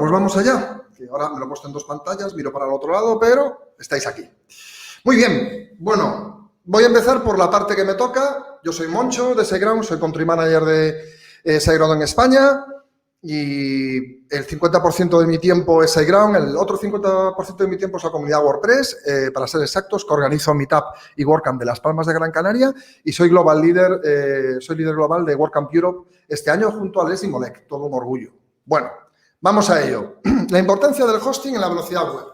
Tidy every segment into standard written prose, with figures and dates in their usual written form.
pues vamos allá. Que ahora me lo he puesto en dos pantallas, miro para el otro lado, pero estáis aquí. Muy bien, bueno, voy a empezar por la parte que me toca. Yo soy Moncho de SiteGround, soy Country Manager de SiteGround en España y el 50% de mi tiempo es SiteGround, el otro 50% de mi tiempo es la comunidad WordPress, para ser exactos, que organizo Meetup y WordCamp de Las Palmas de Gran Canaria y soy Global Leader, soy líder global de WordCamp Europe este año junto a Leslie Molek, todo un orgullo. Bueno, vamos a ello. La importancia del hosting en la velocidad web.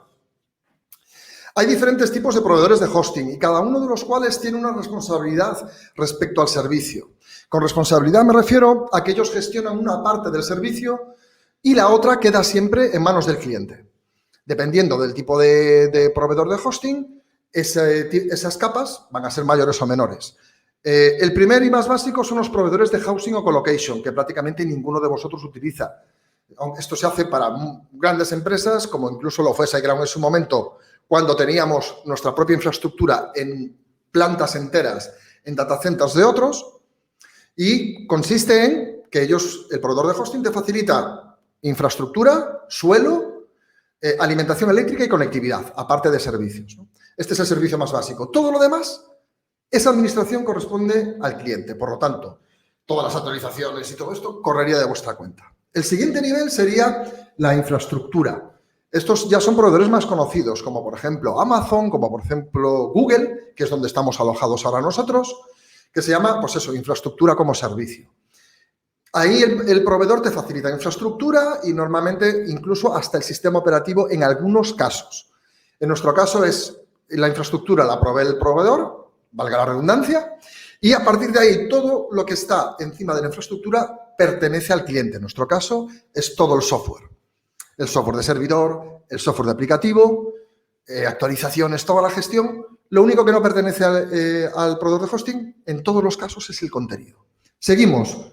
Hay diferentes tipos de proveedores de hosting y cada uno de los cuales tiene una responsabilidad respecto al servicio. Con responsabilidad me refiero a que ellos gestionan una parte del servicio y la otra queda siempre en manos del cliente. Dependiendo del tipo de proveedor de hosting, esas capas van a ser mayores o menores. El primer y más básico son los proveedores de housing o colocation, que prácticamente ninguno de vosotros utiliza. Esto se hace para grandes empresas, como incluso lo fue SiteGround en su momento, cuando teníamos nuestra propia infraestructura en plantas enteras, en data centers de otros, y consiste en que el proveedor de hosting te facilita infraestructura, suelo, alimentación eléctrica y conectividad, aparte de servicios, ¿no? Este es el servicio más básico. Todo lo demás, esa administración corresponde al cliente. Por lo tanto, todas las actualizaciones y todo esto correría de vuestra cuenta. El siguiente nivel sería la infraestructura. Estos ya son proveedores más conocidos, como por ejemplo Amazon, como por ejemplo Google, que es donde estamos alojados ahora nosotros, que se llama, pues eso, infraestructura como servicio. Ahí el proveedor te facilita infraestructura y normalmente incluso hasta el sistema operativo en algunos casos. En nuestro caso es la infraestructura la provee el proveedor, valga la redundancia, y a partir de ahí todo lo que está encima de la infraestructura pertenece al cliente. En nuestro caso es todo el software. El software de servidor, el software de aplicativo, actualizaciones, toda la gestión. Lo único que no pertenece al proveedor de hosting, en todos los casos, es el contenido. Seguimos.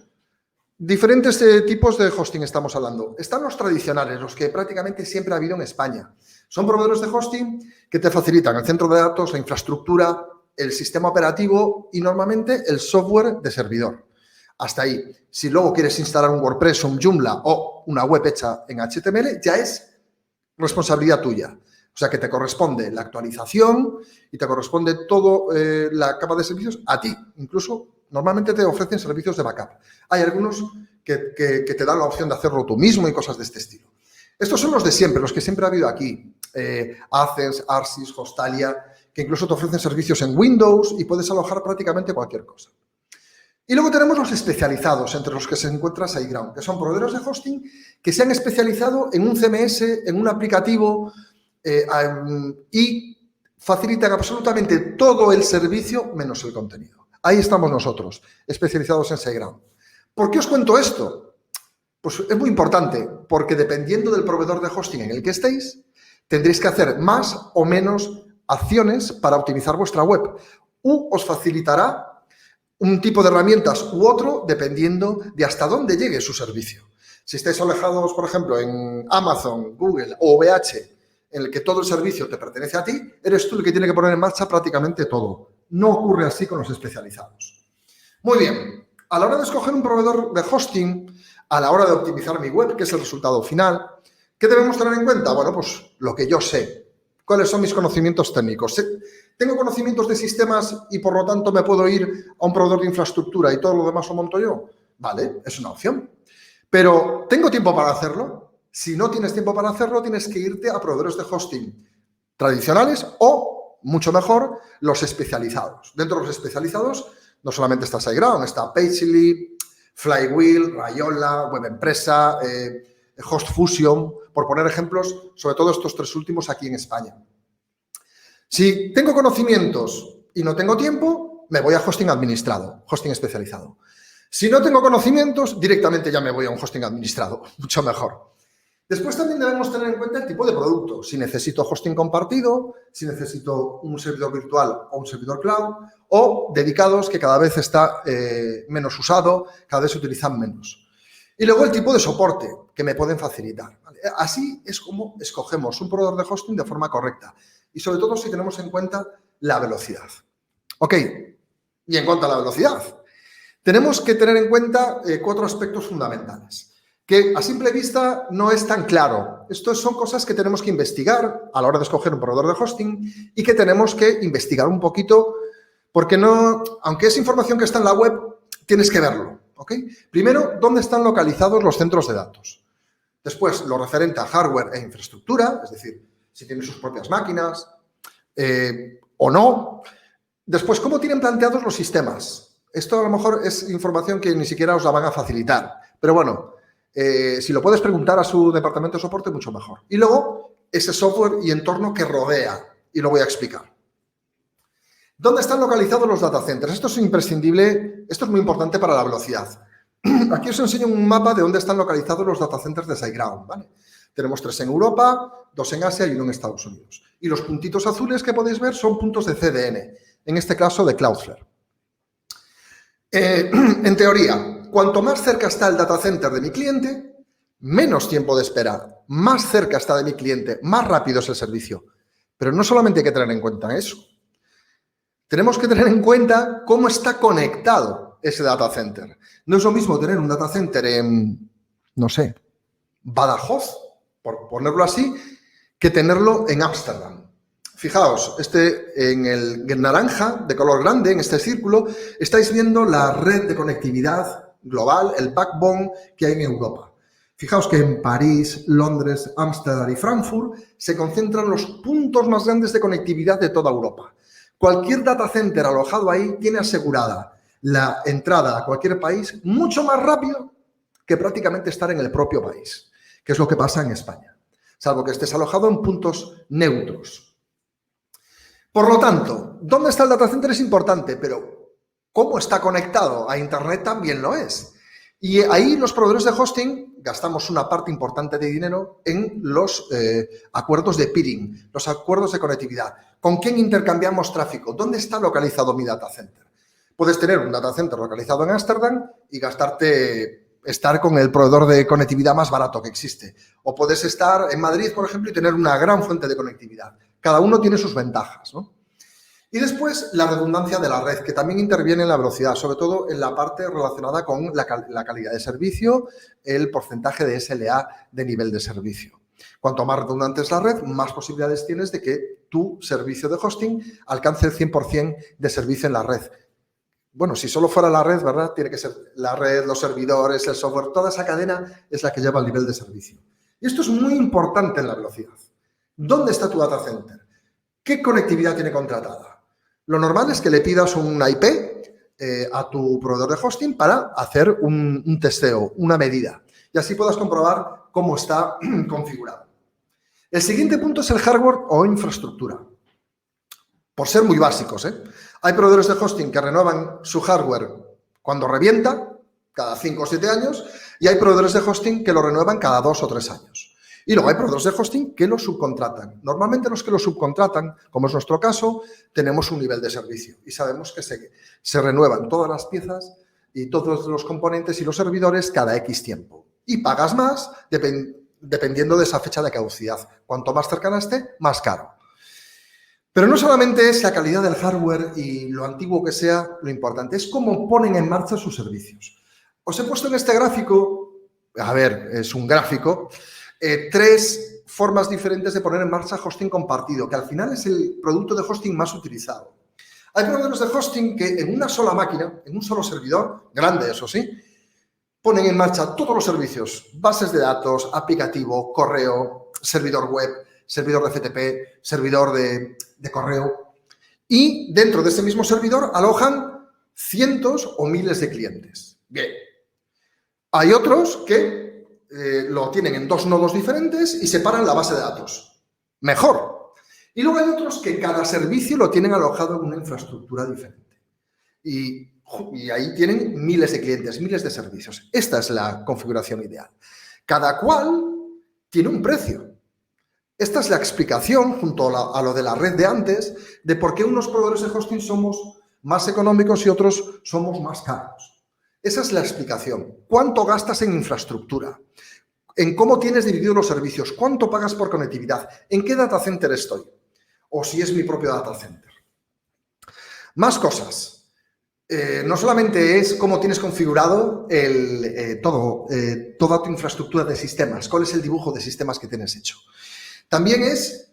Diferentes tipos de hosting estamos hablando. Están los tradicionales, los que prácticamente siempre ha habido en España. Son proveedores de hosting que te facilitan el centro de datos, la infraestructura, el sistema operativo y normalmente el software de servidor. Hasta ahí. Si luego quieres instalar un WordPress, un Joomla o una web hecha en HTML, ya es responsabilidad tuya. O sea que te corresponde la actualización y te corresponde toda la capa de servicios a ti. Incluso normalmente te ofrecen servicios de backup. Hay algunos que te dan la opción de hacerlo tú mismo y cosas de este estilo. Estos son los de siempre, los que siempre ha habido aquí. Athens, Arsys, Hostalia, que incluso te ofrecen servicios en Windows y puedes alojar prácticamente cualquier cosa. Y luego tenemos los especializados, entre los que se encuentra SiteGround, que son proveedores de hosting que se han especializado en un CMS, en un aplicativo y facilitan absolutamente todo el servicio menos el contenido. Ahí estamos nosotros, especializados en SiteGround. ¿Por qué os cuento esto? Pues es muy importante, porque dependiendo del proveedor de hosting en el que estéis, tendréis que hacer más o menos acciones para optimizar vuestra web. Os facilitará un tipo de herramientas u otro dependiendo de hasta dónde llegue su servicio. Si estáis alejados, por ejemplo, en Amazon, Google o OVH, en el que todo el servicio te pertenece a ti, eres tú el que tiene que poner en marcha prácticamente todo. No ocurre así con los especializados. Muy bien, a la hora de escoger un proveedor de hosting, a la hora de optimizar mi web, que es el resultado final, ¿qué debemos tener en cuenta? Bueno, pues lo que yo sé. ¿Cuáles son mis conocimientos técnicos? ¿Tengo conocimientos de sistemas y por lo tanto me puedo ir a un proveedor de infraestructura y todo lo demás lo monto yo? Vale, es una opción. Pero ¿tengo tiempo para hacerlo? Si no tienes tiempo para hacerlo, tienes que irte a proveedores de hosting tradicionales o, mucho mejor, los especializados. Dentro de los especializados no solamente está SiteGround, está Pagely, Flywheel, Rayola, Web Empresa, HostFusion, por poner ejemplos, sobre todo estos tres últimos aquí en España. Si tengo conocimientos y no tengo tiempo, me voy a hosting administrado, hosting especializado. Si no tengo conocimientos, directamente ya me voy a un hosting administrado, mucho mejor. Después también debemos tener en cuenta el tipo de producto. Si necesito hosting compartido, si necesito un servidor virtual o un servidor cloud, o dedicados que cada vez está menos usado, cada vez se utilizan menos. Y luego el tipo de soporte que me pueden facilitar, ¿vale? Así es como escogemos un proveedor de hosting de forma correcta. Y sobre todo si tenemos en cuenta la velocidad. Ok, y en cuanto a la velocidad, tenemos que tener en cuenta 4 aspectos fundamentales. que a simple vista no es tan claro. Esto son cosas que tenemos que investigar a la hora de escoger un proveedor de hosting y que tenemos que investigar un poquito porque no, aunque es información que está en la web, tienes que verlo, ¿ok? Primero, ¿dónde están localizados los centros de datos? Después, lo referente a hardware e infraestructura, es decir, si tienen sus propias máquinas o no. Después, ¿cómo tienen planteados los sistemas? Esto a lo mejor es información que ni siquiera os la van a facilitar, pero bueno, si lo puedes preguntar a su departamento de soporte, mucho mejor. Y luego, ese software y entorno que rodea, y lo voy a explicar. ¿Dónde están localizados los data centers? Esto es imprescindible, esto es muy importante para la velocidad. Aquí os enseño un mapa de dónde están localizados los data centers de SiteGround, ¿vale? Tenemos 3 en Europa, 2 en Asia y 1 en Estados Unidos. Y los puntitos azules que podéis ver son puntos de CDN, en este caso de Cloudflare. En teoría, cuanto más cerca está el data center de mi cliente, menos tiempo de espera, más cerca está de mi cliente, más rápido es el servicio. Pero no solamente hay que tener en cuenta eso. Tenemos que tener en cuenta cómo está conectado ese data center. No es lo mismo tener un data center en, no sé, Badajoz, por ponerlo así, que tenerlo en Ámsterdam. Fijaos, en el naranja, de color grande, en este círculo, estáis viendo la red de conectividad global, el backbone que hay en Europa. Fijaos que en París, Londres, Ámsterdam y Frankfurt se concentran los puntos más grandes de conectividad de toda Europa. Cualquier data center alojado ahí tiene asegurada la entrada a cualquier país mucho más rápido que prácticamente estar en el propio país, que es lo que pasa en España, salvo que estés alojado en puntos neutros. Por lo tanto, ¿dónde está el data center? Es importante, pero cómo está conectado a Internet también lo es. Y ahí los proveedores de hosting gastamos una parte importante de dinero en los acuerdos de peering, los acuerdos de conectividad. ¿Con quién intercambiamos tráfico? ¿Dónde está localizado mi data center? Puedes tener un data center localizado en Ámsterdam y estar con el proveedor de conectividad más barato que existe. O puedes estar en Madrid, por ejemplo, y tener una gran fuente de conectividad. Cada uno tiene sus ventajas, ¿no? Y después, la redundancia de la red, que también interviene en la velocidad, sobre todo en la parte relacionada con la calidad de servicio, el porcentaje de SLA de nivel de servicio. Cuanto más redundante es la red, más posibilidades tienes de que tu servicio de hosting alcance el 100% de servicio en la red. Bueno, si solo fuera la red, ¿verdad? Tiene que ser la red, los servidores, el software, toda esa cadena es la que lleva el nivel de servicio. Y esto es muy importante en la velocidad. ¿Dónde está tu data center? ¿Qué conectividad tiene contratada? Lo normal es que le pidas una IP a tu proveedor de hosting para hacer un testeo, una medida, y así puedas comprobar cómo está configurado. El siguiente punto es el hardware o infraestructura. Por ser muy básicos, hay proveedores de hosting que renuevan su hardware cuando revienta, cada 5 o 7 años, y hay proveedores de hosting que lo renuevan cada 2 o 3 años. Y luego hay proveedores de hosting que lo subcontratan. Normalmente los que lo subcontratan, como es nuestro caso, tenemos un nivel de servicio y sabemos que se renuevan todas las piezas y todos los componentes y los servidores cada X tiempo. Y pagas más dependiendo de esa fecha de caducidad. Cuanto más cercana esté, más caro. Pero no solamente es la calidad del hardware y lo antiguo que sea lo importante, es cómo ponen en marcha sus servicios. Os he puesto en este gráfico, a ver, es un gráfico, 3 formas diferentes de poner en marcha hosting compartido, que al final es el producto de hosting más utilizado. Hay proveedores de hosting que en una sola máquina, en un solo servidor, grande eso sí, ponen en marcha todos los servicios, bases de datos, aplicativo, correo, servidor web, servidor de FTP, servidor de correo, y dentro de ese mismo servidor alojan cientos o miles de clientes. Bien. Hay otros que lo tienen en 2 nodos diferentes y separan la base de datos. Mejor. Y luego hay otros que cada servicio lo tienen alojado en una infraestructura diferente. Y ahí tienen miles de clientes, miles de servicios. Esta es la configuración ideal. Cada cual tiene un precio. Esta es la explicación, junto a lo de la red de antes, de por qué unos proveedores de hosting somos más económicos y otros somos más caros. Esa es la explicación. ¿Cuánto gastas en infraestructura? ¿En cómo tienes divididos los servicios? ¿Cuánto pagas por conectividad? ¿En qué data center estoy? O si es mi propio data center. Más cosas. no solamente es cómo tienes configurado toda tu infraestructura de sistemas, cuál es el dibujo de sistemas que tienes hecho. También es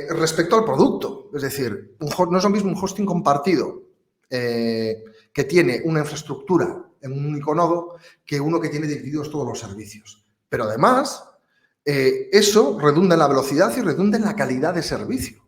respecto al producto. Es decir, no es lo mismo un hosting compartido que tiene una infraestructura en un único nodo que uno que tiene divididos todos los servicios. Pero además, eso redunda en la velocidad y redunda en la calidad de servicio.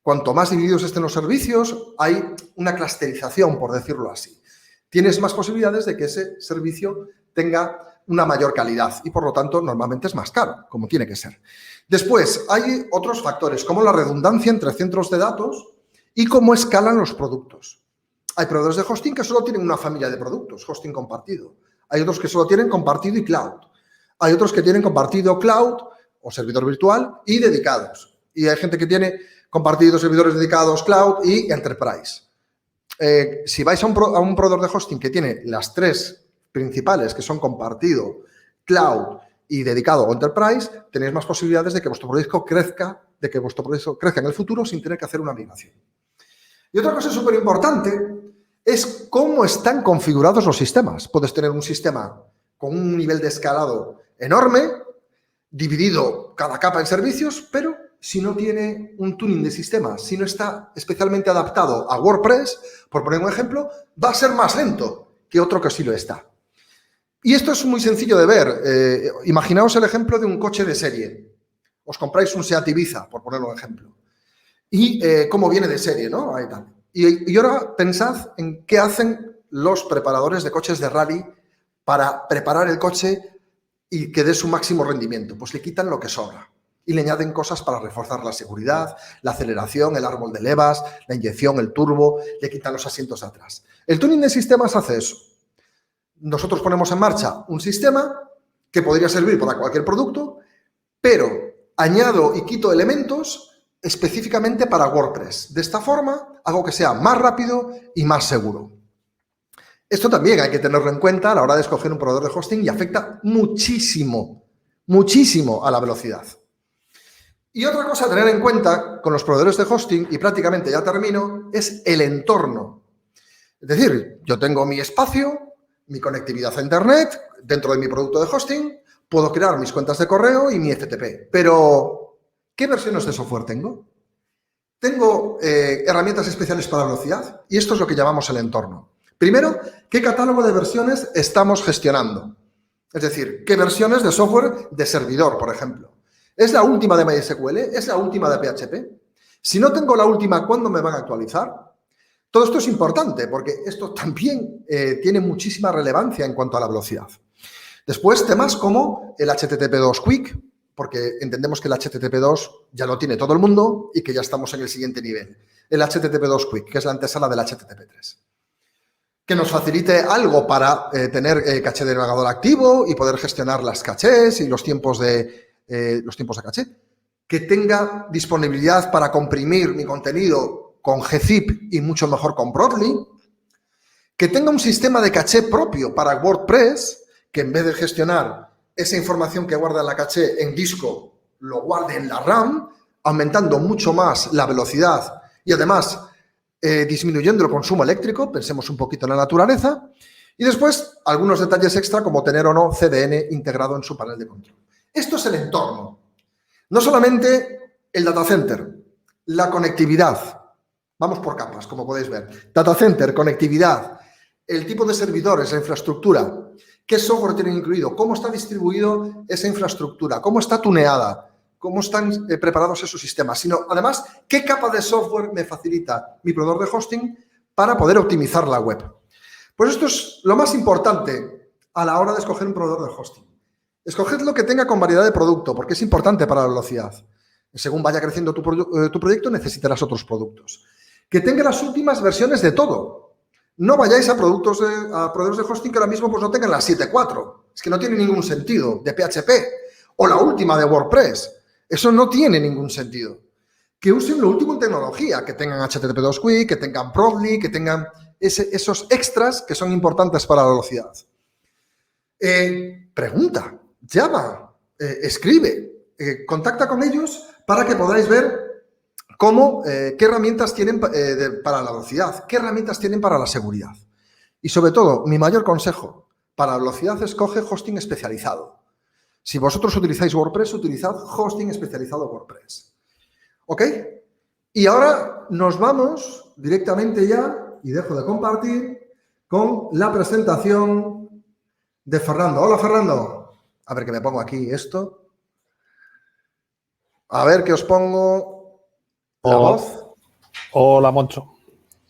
Cuanto más divididos estén los servicios, hay una clusterización, por decirlo así. Tienes más posibilidades de que ese servicio tenga una mayor calidad y, por lo tanto, normalmente es más caro, como tiene que ser. Después, hay otros factores, como la redundancia entre centros de datos y cómo escalan los productos. Hay proveedores de hosting que solo tienen una familia de productos, hosting compartido. Hay otros que solo tienen compartido y cloud. Hay otros que tienen compartido cloud o servidor virtual y dedicados. Y hay gente que tiene compartidos servidores dedicados, cloud y enterprise. Si vais a un proveedor de hosting que tiene las tres principales, que son compartido, cloud y dedicado o enterprise, tenéis más posibilidades de que vuestro proyecto crezca, en el futuro sin tener que hacer una migración. Y otra cosa súper importante es cómo están configurados los sistemas. Puedes tener un sistema con un nivel de escalado enorme, dividido cada capa en servicios, pero si no tiene un tuning de sistema, si no está especialmente adaptado a WordPress, por poner un ejemplo, va a ser más lento que otro que sí lo está. Y esto es muy sencillo de ver. Imaginaos el ejemplo de un coche de serie. Os compráis un Seat Ibiza, por poner un ejemplo. Y cómo viene de serie, ¿no? Ahí tal. Y ahora pensad en qué hacen los preparadores de coches de rally para preparar el coche y que dé su máximo rendimiento. Pues le quitan lo que sobra y le añaden cosas para reforzar la seguridad, la aceleración, el árbol de levas, la inyección, el turbo, le quitan los asientos atrás. El tuning de sistemas hace eso. Nosotros ponemos en marcha un sistema que podría servir para cualquier producto, pero añado y quito elementos específicamente para WordPress. De esta forma, hago que sea más rápido y más seguro. Esto también hay que tenerlo en cuenta a la hora de escoger un proveedor de hosting y afecta muchísimo, muchísimo a la velocidad. Y otra cosa a tener en cuenta con los proveedores de hosting, y prácticamente ya termino, es el entorno. Es decir, yo tengo mi espacio, mi conectividad a Internet, dentro de mi producto de hosting, puedo crear mis cuentas de correo y mi FTP. Pero, ¿qué versiones de software tengo? Tengo herramientas especiales para la velocidad y esto es lo que llamamos el entorno. Primero, ¿qué catálogo de versiones estamos gestionando? Es decir, ¿qué versiones de software de servidor, por ejemplo? ¿Es la última de MySQL? ¿Es la última de PHP? Si no tengo la última, ¿cuándo me van a actualizar? Todo esto es importante porque esto también tiene muchísima relevancia en cuanto a la velocidad. Después, temas como el HTTP2 Quick, porque entendemos que el HTTP2 ya lo tiene todo el mundo y que ya estamos en el siguiente nivel. El HTTP2 Quick, que es la antesala del HTTP3. Que nos facilite algo para tener caché de navegador activo y poder gestionar las cachés y los tiempos de caché. Que tenga disponibilidad para comprimir mi contenido con gzip y mucho mejor con Brotli. Que tenga un sistema de caché propio para WordPress, que en vez de gestionar esa información que guarda en la caché en disco, lo guarde en la RAM, aumentando mucho más la velocidad y además disminuyendo el consumo eléctrico. Pensemos un poquito en la naturaleza. Y después, algunos detalles extra como tener o no CDN integrado en su panel de control. Esto es el entorno. No solamente el data center, la conectividad. Vamos por capas, como podéis ver. Data center, conectividad, el tipo de servidores, la infraestructura, qué software tiene incluido, cómo está distribuido esa infraestructura, cómo está tuneada, cómo están preparados esos sistemas, sino además qué capa de software me facilita mi proveedor de hosting para poder optimizar la web. Pues esto es lo más importante a la hora de escoger un proveedor de hosting. Escoged lo que tenga con variedad de producto, porque es importante para la velocidad. Según vaya creciendo tu proyecto, necesitarás otros productos. Que tenga las últimas versiones de todo. No vayáis a proveedores de hosting que ahora mismo pues, no tengan la 7.4. Es que no tiene ningún sentido, de PHP. O la última de WordPress. Eso no tiene ningún sentido. Que usen lo último en tecnología, que tengan HTTP2 Quick, que tengan Brotli, que tengan esos extras que son importantes para la velocidad. Pregunta, llama, escribe, contacta con ellos para que podáis ver qué herramientas tienen para la velocidad, qué herramientas tienen para la seguridad. Y sobre todo, mi mayor consejo, para velocidad escoge hosting especializado. Si vosotros utilizáis WordPress, utilizad hosting especializado WordPress. ¿Ok? Y ahora nos vamos directamente ya, y dejo de compartir, con la presentación de Fernando. Hola, Fernando. A ver que me pongo aquí esto. A ver que os pongo la voz. Hola, Moncho.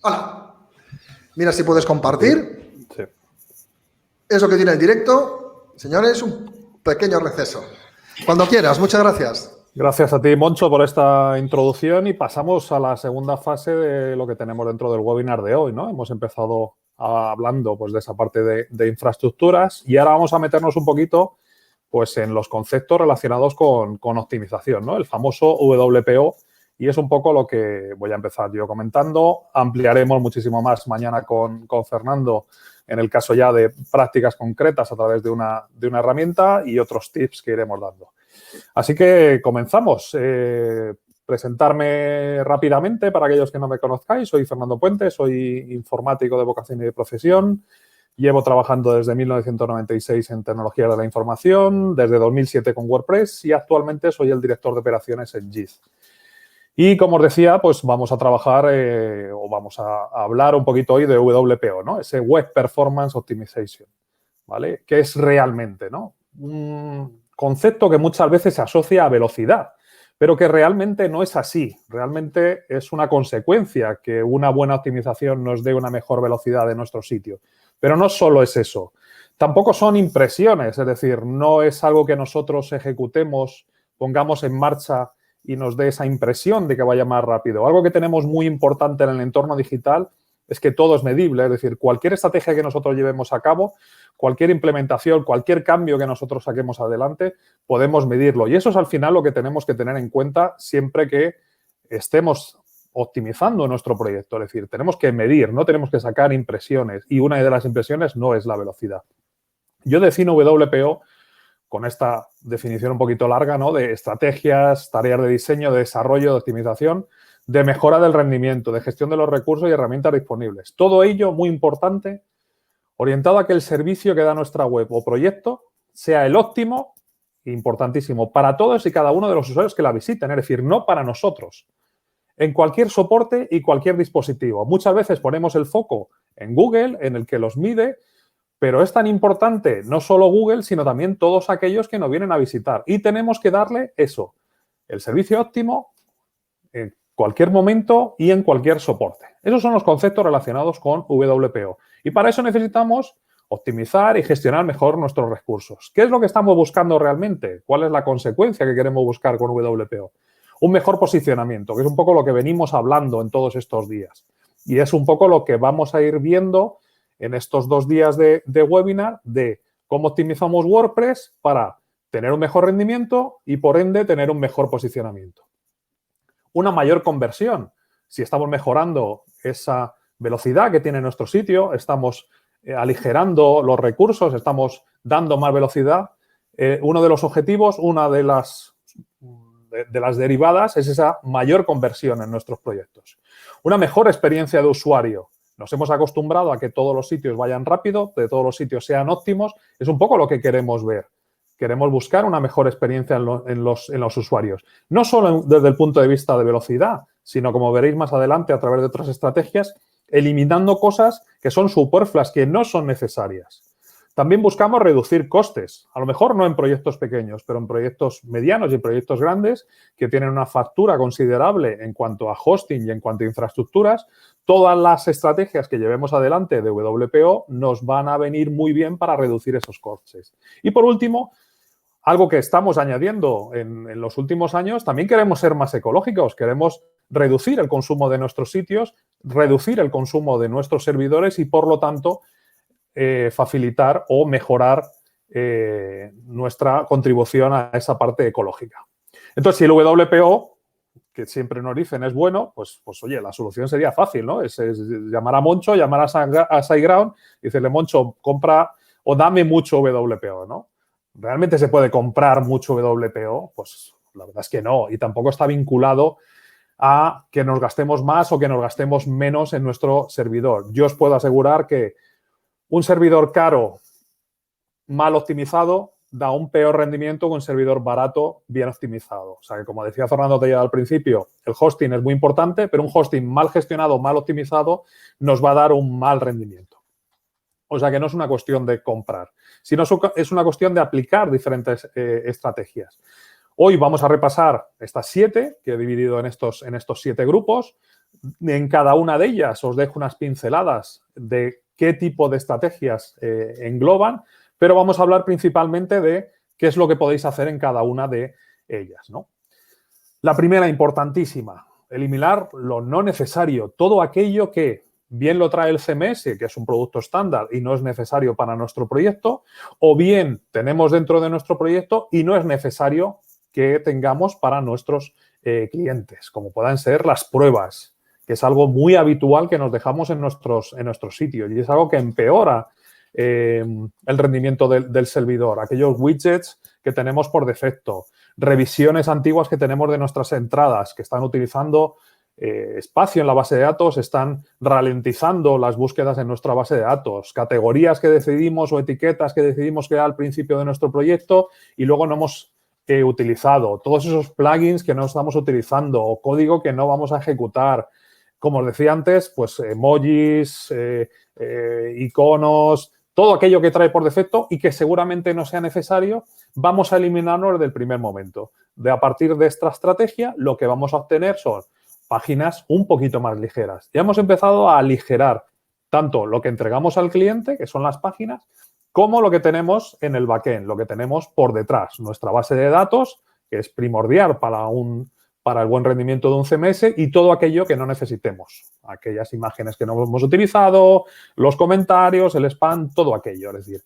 Hola. Mira si puedes compartir. Sí. Eso que tiene el directo, señores, un pequeño receso. Cuando quieras, muchas gracias. Gracias a ti, Moncho, por esta introducción y pasamos a la segunda fase de lo que tenemos dentro del webinar de hoy, ¿no? Hemos empezado hablando pues, de esa parte de infraestructuras y ahora vamos a meternos un poquito pues, en los conceptos relacionados con optimización, ¿no? El famoso WPO, y es un poco lo que voy a empezar yo comentando. Ampliaremos muchísimo más mañana con Fernando en el caso ya de prácticas concretas a través de una herramienta y otros tips que iremos dando. Así que comenzamos. Presentarme rápidamente para aquellos que no me conozcáis. Soy Fernando Puente, soy informático de vocación y de profesión. Llevo trabajando desde 1996 en tecnología de la información, desde 2007 con WordPress y actualmente soy el director de operaciones en JIT. Y como os decía, pues vamos a trabajar o vamos a hablar un poquito hoy de WPO, ¿no? Ese Web Performance Optimization, ¿vale? ¿Qué es realmente, no? Un concepto que muchas veces se asocia a velocidad, pero que realmente no es así. Realmente es una consecuencia que una buena optimización nos dé una mejor velocidad de nuestro sitio. Pero no solo es eso. Tampoco son impresiones, es decir, no es algo que nosotros ejecutemos, pongamos en marcha y nos dé esa impresión de que vaya más rápido. Algo que tenemos muy importante en el entorno digital es que todo es medible, es decir, cualquier estrategia que nosotros llevemos a cabo, cualquier implementación, cualquier cambio que nosotros saquemos adelante, podemos medirlo. Y eso es al final lo que tenemos que tener en cuenta siempre que estemos optimizando nuestro proyecto. Es decir, tenemos que medir, no tenemos que sacar impresiones. Y una de las impresiones no es la velocidad. Yo defino WPO con esta definición un poquito larga, ¿no? De estrategias, tareas de diseño, de desarrollo, de optimización, de mejora del rendimiento, de gestión de los recursos y herramientas disponibles. Todo ello, muy importante, orientado a que el servicio que da nuestra web o proyecto sea el óptimo, importantísimo, para todos y cada uno de los usuarios que la visiten, es decir, no para nosotros, en cualquier soporte y cualquier dispositivo. Muchas veces ponemos el foco en Google, en el que los mide, pero es tan importante no solo Google, sino también todos aquellos que nos vienen a visitar. Y tenemos que darle eso, el servicio óptimo en cualquier momento y en cualquier soporte. Esos son los conceptos relacionados con WPO. Y para eso necesitamos optimizar y gestionar mejor nuestros recursos. ¿Qué es lo que estamos buscando realmente? ¿Cuál es la consecuencia que queremos buscar con WPO? Un mejor posicionamiento, que es un poco lo que venimos hablando en todos estos días. Y es un poco lo que vamos a ir viendo en estos 2 días de webinar de cómo optimizamos WordPress para tener un mejor rendimiento y, por ende, tener un mejor posicionamiento. Una mayor conversión. Si estamos mejorando esa velocidad que tiene nuestro sitio, estamos aligerando los recursos, estamos dando más velocidad. Uno de los objetivos, una de las derivadas es esa mayor conversión en nuestros proyectos. Una mejor experiencia de usuario. Nos hemos acostumbrado a que todos los sitios vayan rápido, que todos los sitios sean óptimos. Es un poco lo que queremos ver. Queremos buscar una mejor experiencia en los usuarios. No solo desde el punto de vista de velocidad, sino, como veréis más adelante, a través de otras estrategias, eliminando cosas que son superfluas, que no son necesarias. También buscamos reducir costes, a lo mejor no en proyectos pequeños, pero en proyectos medianos y en proyectos grandes que tienen una factura considerable en cuanto a hosting y en cuanto a infraestructuras. Todas las estrategias que llevemos adelante de WPO nos van a venir muy bien para reducir esos costes. Y por último, algo que estamos añadiendo en los últimos años, también queremos ser más ecológicos, queremos reducir el consumo de nuestros sitios, reducir el consumo de nuestros servidores y, por lo tanto, facilitar o mejorar nuestra contribución a esa parte ecológica. Entonces, si el WPO, que siempre nos dicen es bueno, pues oye, la solución sería fácil, ¿no? Es llamar a Moncho, llamar a SiteGround y decirle, Moncho, compra o dame mucho WPO, ¿no? ¿Realmente se puede comprar mucho WPO? Pues la verdad es que no, y tampoco está vinculado a que nos gastemos más o que nos gastemos menos en nuestro servidor. Yo os puedo asegurar que Un servidor caro, mal optimizado, da un peor rendimiento que un servidor barato, bien optimizado. O sea que, como decía Fernando Tellado al principio, el hosting es muy importante, pero un hosting mal gestionado, mal optimizado, nos va a dar un mal rendimiento. O sea que no es una cuestión de comprar, sino es una cuestión de aplicar diferentes estrategias. Hoy vamos a repasar estas 7 que he dividido en estos 7 grupos. En cada una de ellas os dejo unas pinceladas de qué tipo de estrategias engloban, pero vamos a hablar principalmente de qué es lo que podéis hacer en cada una de ellas, ¿no? La primera, importantísima, eliminar lo no necesario, todo aquello que bien lo trae el CMS, que es un producto estándar y no es necesario para nuestro proyecto, o bien tenemos dentro de nuestro proyecto y no es necesario que tengamos para nuestros clientes, como puedan ser las pruebas, que es algo muy habitual que nos dejamos en nuestros sitios y es algo que empeora el rendimiento del servidor, aquellos widgets que tenemos por defecto, revisiones antiguas que tenemos de nuestras entradas que están utilizando espacio en la base de datos, están ralentizando las búsquedas en nuestra base de datos, categorías que decidimos o etiquetas que decidimos crear al principio de nuestro proyecto y luego no hemos utilizado, todos esos plugins que no estamos utilizando o código que no vamos a ejecutar. Como os decía antes, pues emojis, iconos, todo aquello que trae por defecto y que seguramente no sea necesario, vamos a eliminarlo desde el primer momento. A partir de esta estrategia, lo que vamos a obtener son páginas un poquito más ligeras. Ya hemos empezado a aligerar tanto lo que entregamos al cliente, que son las páginas, como lo que tenemos en el backend, lo que tenemos por detrás, nuestra base de datos, que es primordial para el buen rendimiento de un CMS y todo aquello que no necesitemos. Aquellas imágenes que no hemos utilizado, los comentarios, el spam, todo aquello. Es decir,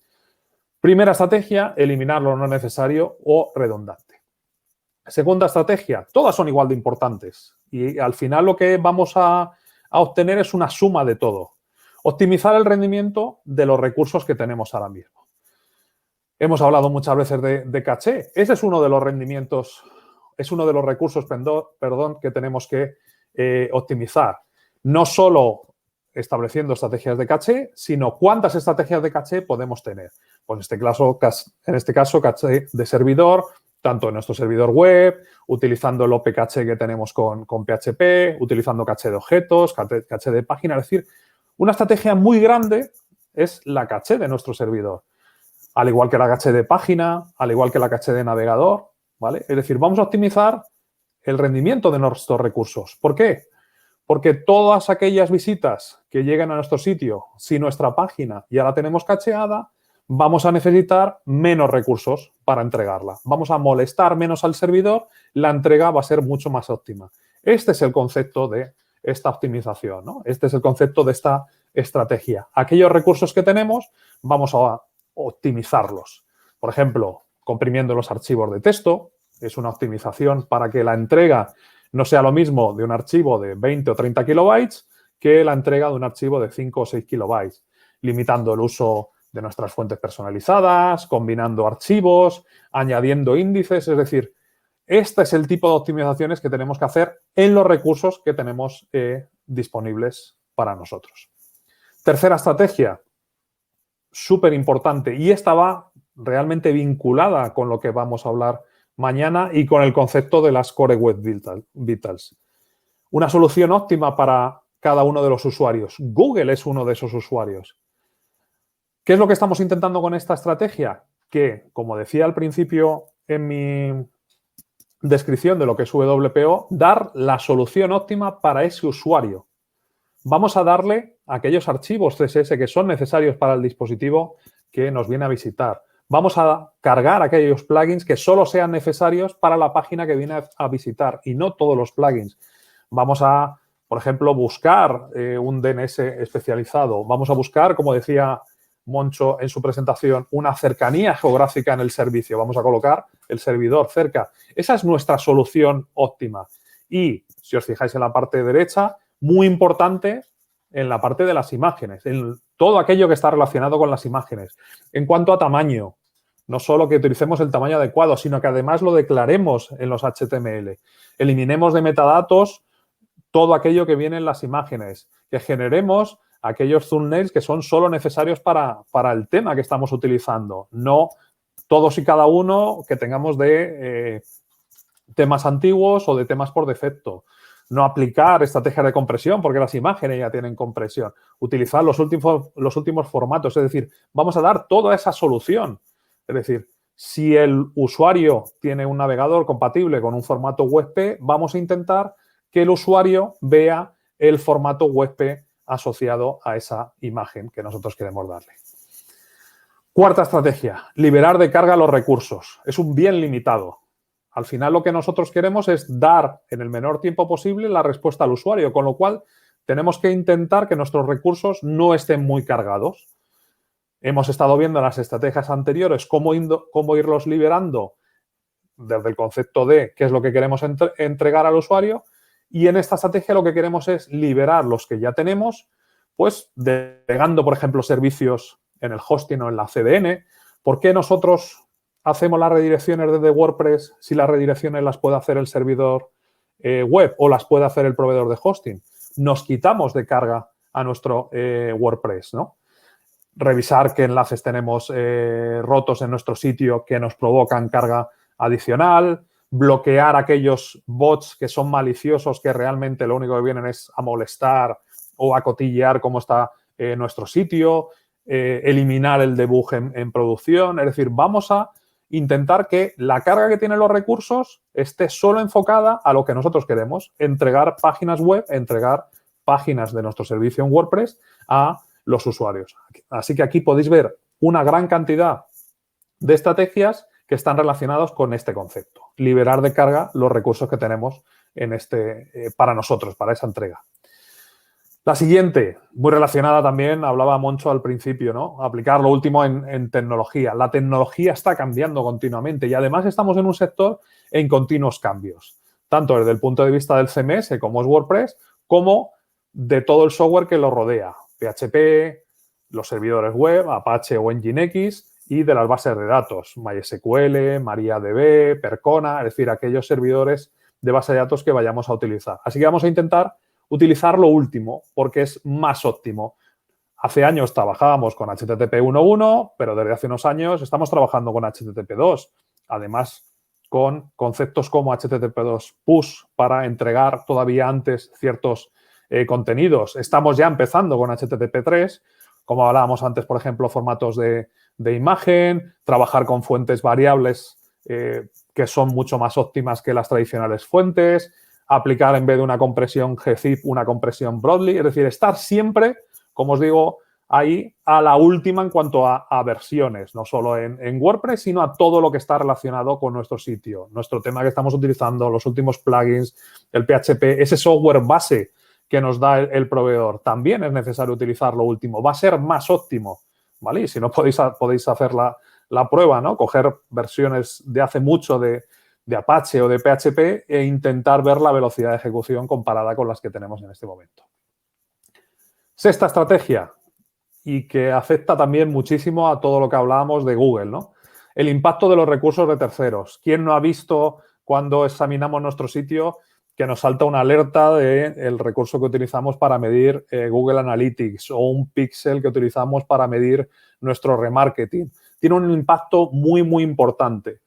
primera estrategia, eliminar lo no necesario o redundante. Segunda estrategia, todas son igual de importantes y al final lo que vamos a obtener es una suma de todo. Optimizar el rendimiento de los recursos que tenemos ahora mismo. Hemos hablado muchas veces de caché. Ese es uno de los rendimientos, es uno de los recursos, que tenemos que optimizar. No solo estableciendo estrategias de caché, sino cuántas estrategias de caché podemos tener. Pues en este caso, caché de servidor, tanto en nuestro servidor web, utilizando el OP caché que tenemos con PHP, utilizando caché de objetos, caché de página. Es decir, una estrategia muy grande es la caché de nuestro servidor. Al igual que la caché de página, al igual que la caché de navegador, ¿vale? Es decir, vamos a optimizar el rendimiento de nuestros recursos. ¿Por qué? Porque todas aquellas visitas que lleguen a nuestro sitio, si nuestra página ya la tenemos cacheada, vamos a necesitar menos recursos para entregarla. Vamos a molestar menos al servidor, la entrega va a ser mucho más óptima. Este es el concepto de esta optimización, ¿no? Este es el concepto de esta estrategia. Aquellos recursos que tenemos, vamos a optimizarlos. Por ejemplo, comprimiendo los archivos de texto, es una optimización para que la entrega no sea lo mismo de un archivo de 20 o 30 kilobytes que la entrega de un archivo de 5 o 6 kilobytes, limitando el uso de nuestras fuentes personalizadas, combinando archivos, añadiendo índices, es decir, este es el tipo de optimizaciones que tenemos que hacer en los recursos que tenemos disponibles para nosotros. Tercera estrategia, súper importante, y esta va realmente vinculada con lo que vamos a hablar mañana y con el concepto de las Core Web Vitals. Una solución óptima para cada uno de los usuarios. Google es uno de esos usuarios. ¿Qué es lo que estamos intentando con esta estrategia? Que, como decía al principio en mi descripción de lo que es WPO, dar la solución óptima para ese usuario. Vamos a darle aquellos archivos CSS que son necesarios para el dispositivo que nos viene a visitar. Vamos a cargar aquellos plugins que solo sean necesarios para la página que viene a visitar y no todos los plugins. Vamos a, por ejemplo, buscar un DNS especializado. Vamos a buscar, como decía Moncho en su presentación, una cercanía geográfica en el servicio. Vamos a colocar el servidor cerca. Esa es nuestra solución óptima. Y, si os fijáis en la parte derecha, muy importante en la parte de las imágenes, en todo aquello que está relacionado con las imágenes. En cuanto a tamaño, no solo que utilicemos el tamaño adecuado, sino que además lo declaremos en los HTML. Eliminemos de metadatos todo aquello que viene en las imágenes, que generemos aquellos thumbnails que son solo necesarios para el tema que estamos utilizando, no todos y cada uno que tengamos de temas antiguos o de temas por defecto. No aplicar estrategias de compresión porque las imágenes ya tienen compresión. Utilizar los últimos formatos. Es decir, vamos a dar toda esa solución. Es decir, si el usuario tiene un navegador compatible con un formato WebP, vamos a intentar que el usuario vea el formato WebP asociado a esa imagen que nosotros queremos darle. Cuarta estrategia, liberar de carga los recursos. Es un bien limitado. Al final lo que nosotros queremos es dar en el menor tiempo posible la respuesta al usuario, con lo cual tenemos que intentar que nuestros recursos no estén muy cargados. Hemos estado viendo en las estrategias anteriores cómo irlos liberando desde el concepto de qué es lo que queremos entregar al usuario, y en esta estrategia lo que queremos es liberar los que ya tenemos, pues delegando, por ejemplo, servicios en el hosting o en la CDN. ¿Por qué nosotros hacemos las redirecciones desde WordPress si las redirecciones las puede hacer el servidor web o las puede hacer el proveedor de hosting? Nos quitamos de carga a nuestro WordPress, ¿no? Revisar qué enlaces tenemos rotos en nuestro sitio que nos provocan carga adicional, bloquear aquellos bots que son maliciosos que realmente lo único que vienen es a molestar o a cotillear cómo está nuestro sitio, eliminar el debug en producción. Es decir, vamos a intentar que la carga que tienen los recursos esté solo enfocada a lo que nosotros queremos, entregar páginas web, entregar páginas de nuestro servicio en WordPress a los usuarios. Así que aquí podéis ver una gran cantidad de estrategias que están relacionadas con este concepto. Liberar de carga los recursos que tenemos para nosotros, para esa entrega. La siguiente, muy relacionada también, hablaba Moncho al principio, ¿no? Aplicar lo último en tecnología. La tecnología está cambiando continuamente y además estamos en un sector en continuos cambios, tanto desde el punto de vista del CMS, como es WordPress, como de todo el software que lo rodea. PHP, los servidores web, Apache o Nginx, y de las bases de datos, MySQL, MariaDB, Percona, es decir, aquellos servidores de base de datos que vayamos a utilizar. Así que vamos a intentar utilizar lo último porque es más óptimo. Hace años trabajábamos con HTTP 1.1, pero desde hace unos años estamos trabajando con HTTP 2. Además, con conceptos como HTTP 2 Push para entregar todavía antes ciertos contenidos. Estamos ya empezando con HTTP 3, como hablábamos antes, por ejemplo, formatos de imagen, trabajar con fuentes variables que son mucho más óptimas que las tradicionales fuentes, aplicar en vez de una compresión gzip una compresión Broadly, es decir, estar siempre, como os digo, ahí a la última en cuanto a versiones, no solo en WordPress, sino a todo lo que está relacionado con nuestro sitio, nuestro tema que estamos utilizando, los últimos plugins, el PHP, ese software base que nos da el proveedor. También es necesario utilizar lo último. Va a ser más óptimo, ¿vale? Y si no, podéis hacer la prueba, ¿no? Coger versiones de hace mucho de Apache o de PHP e intentar ver la velocidad de ejecución comparada con las que tenemos en este momento. Sexta estrategia, y que afecta también muchísimo a todo lo que hablábamos de Google, ¿no? El impacto de los recursos de terceros. ¿Quién no ha visto cuando examinamos nuestro sitio que nos salta una alerta del recurso que utilizamos para medir Google Analytics o un píxel que utilizamos para medir nuestro remarketing? Tiene un impacto muy, muy importante.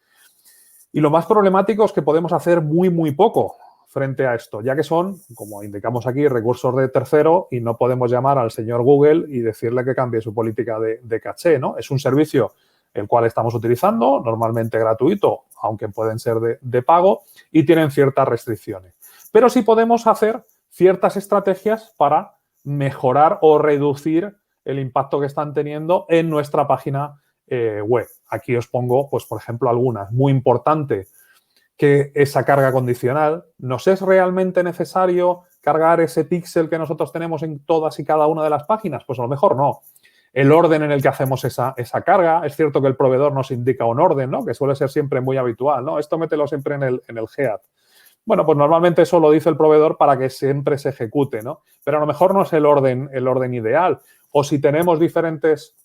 Y lo más problemático es que podemos hacer muy, muy poco frente a esto, ya que son, como indicamos aquí, recursos de tercero y no podemos llamar al señor Google y decirle que cambie su política de caché, ¿no? Es un servicio el cual estamos utilizando, normalmente gratuito, aunque pueden ser de pago, y tienen ciertas restricciones. Pero sí podemos hacer ciertas estrategias para mejorar o reducir el impacto que están teniendo en nuestra página web. Aquí os pongo, pues, por ejemplo, algunas. Muy importante que esa carga condicional. ¿Nos es realmente necesario cargar ese píxel que nosotros tenemos en todas y cada una de las páginas? Pues a lo mejor no. El orden en el que hacemos esa carga. Es cierto que el proveedor nos indica un orden, ¿no? Que suele ser siempre muy habitual, ¿no? Esto mételo siempre en el head. Bueno, pues normalmente eso lo dice el proveedor para que siempre se ejecute, ¿no? Pero a lo mejor no es el orden ideal. O si tenemos diferentes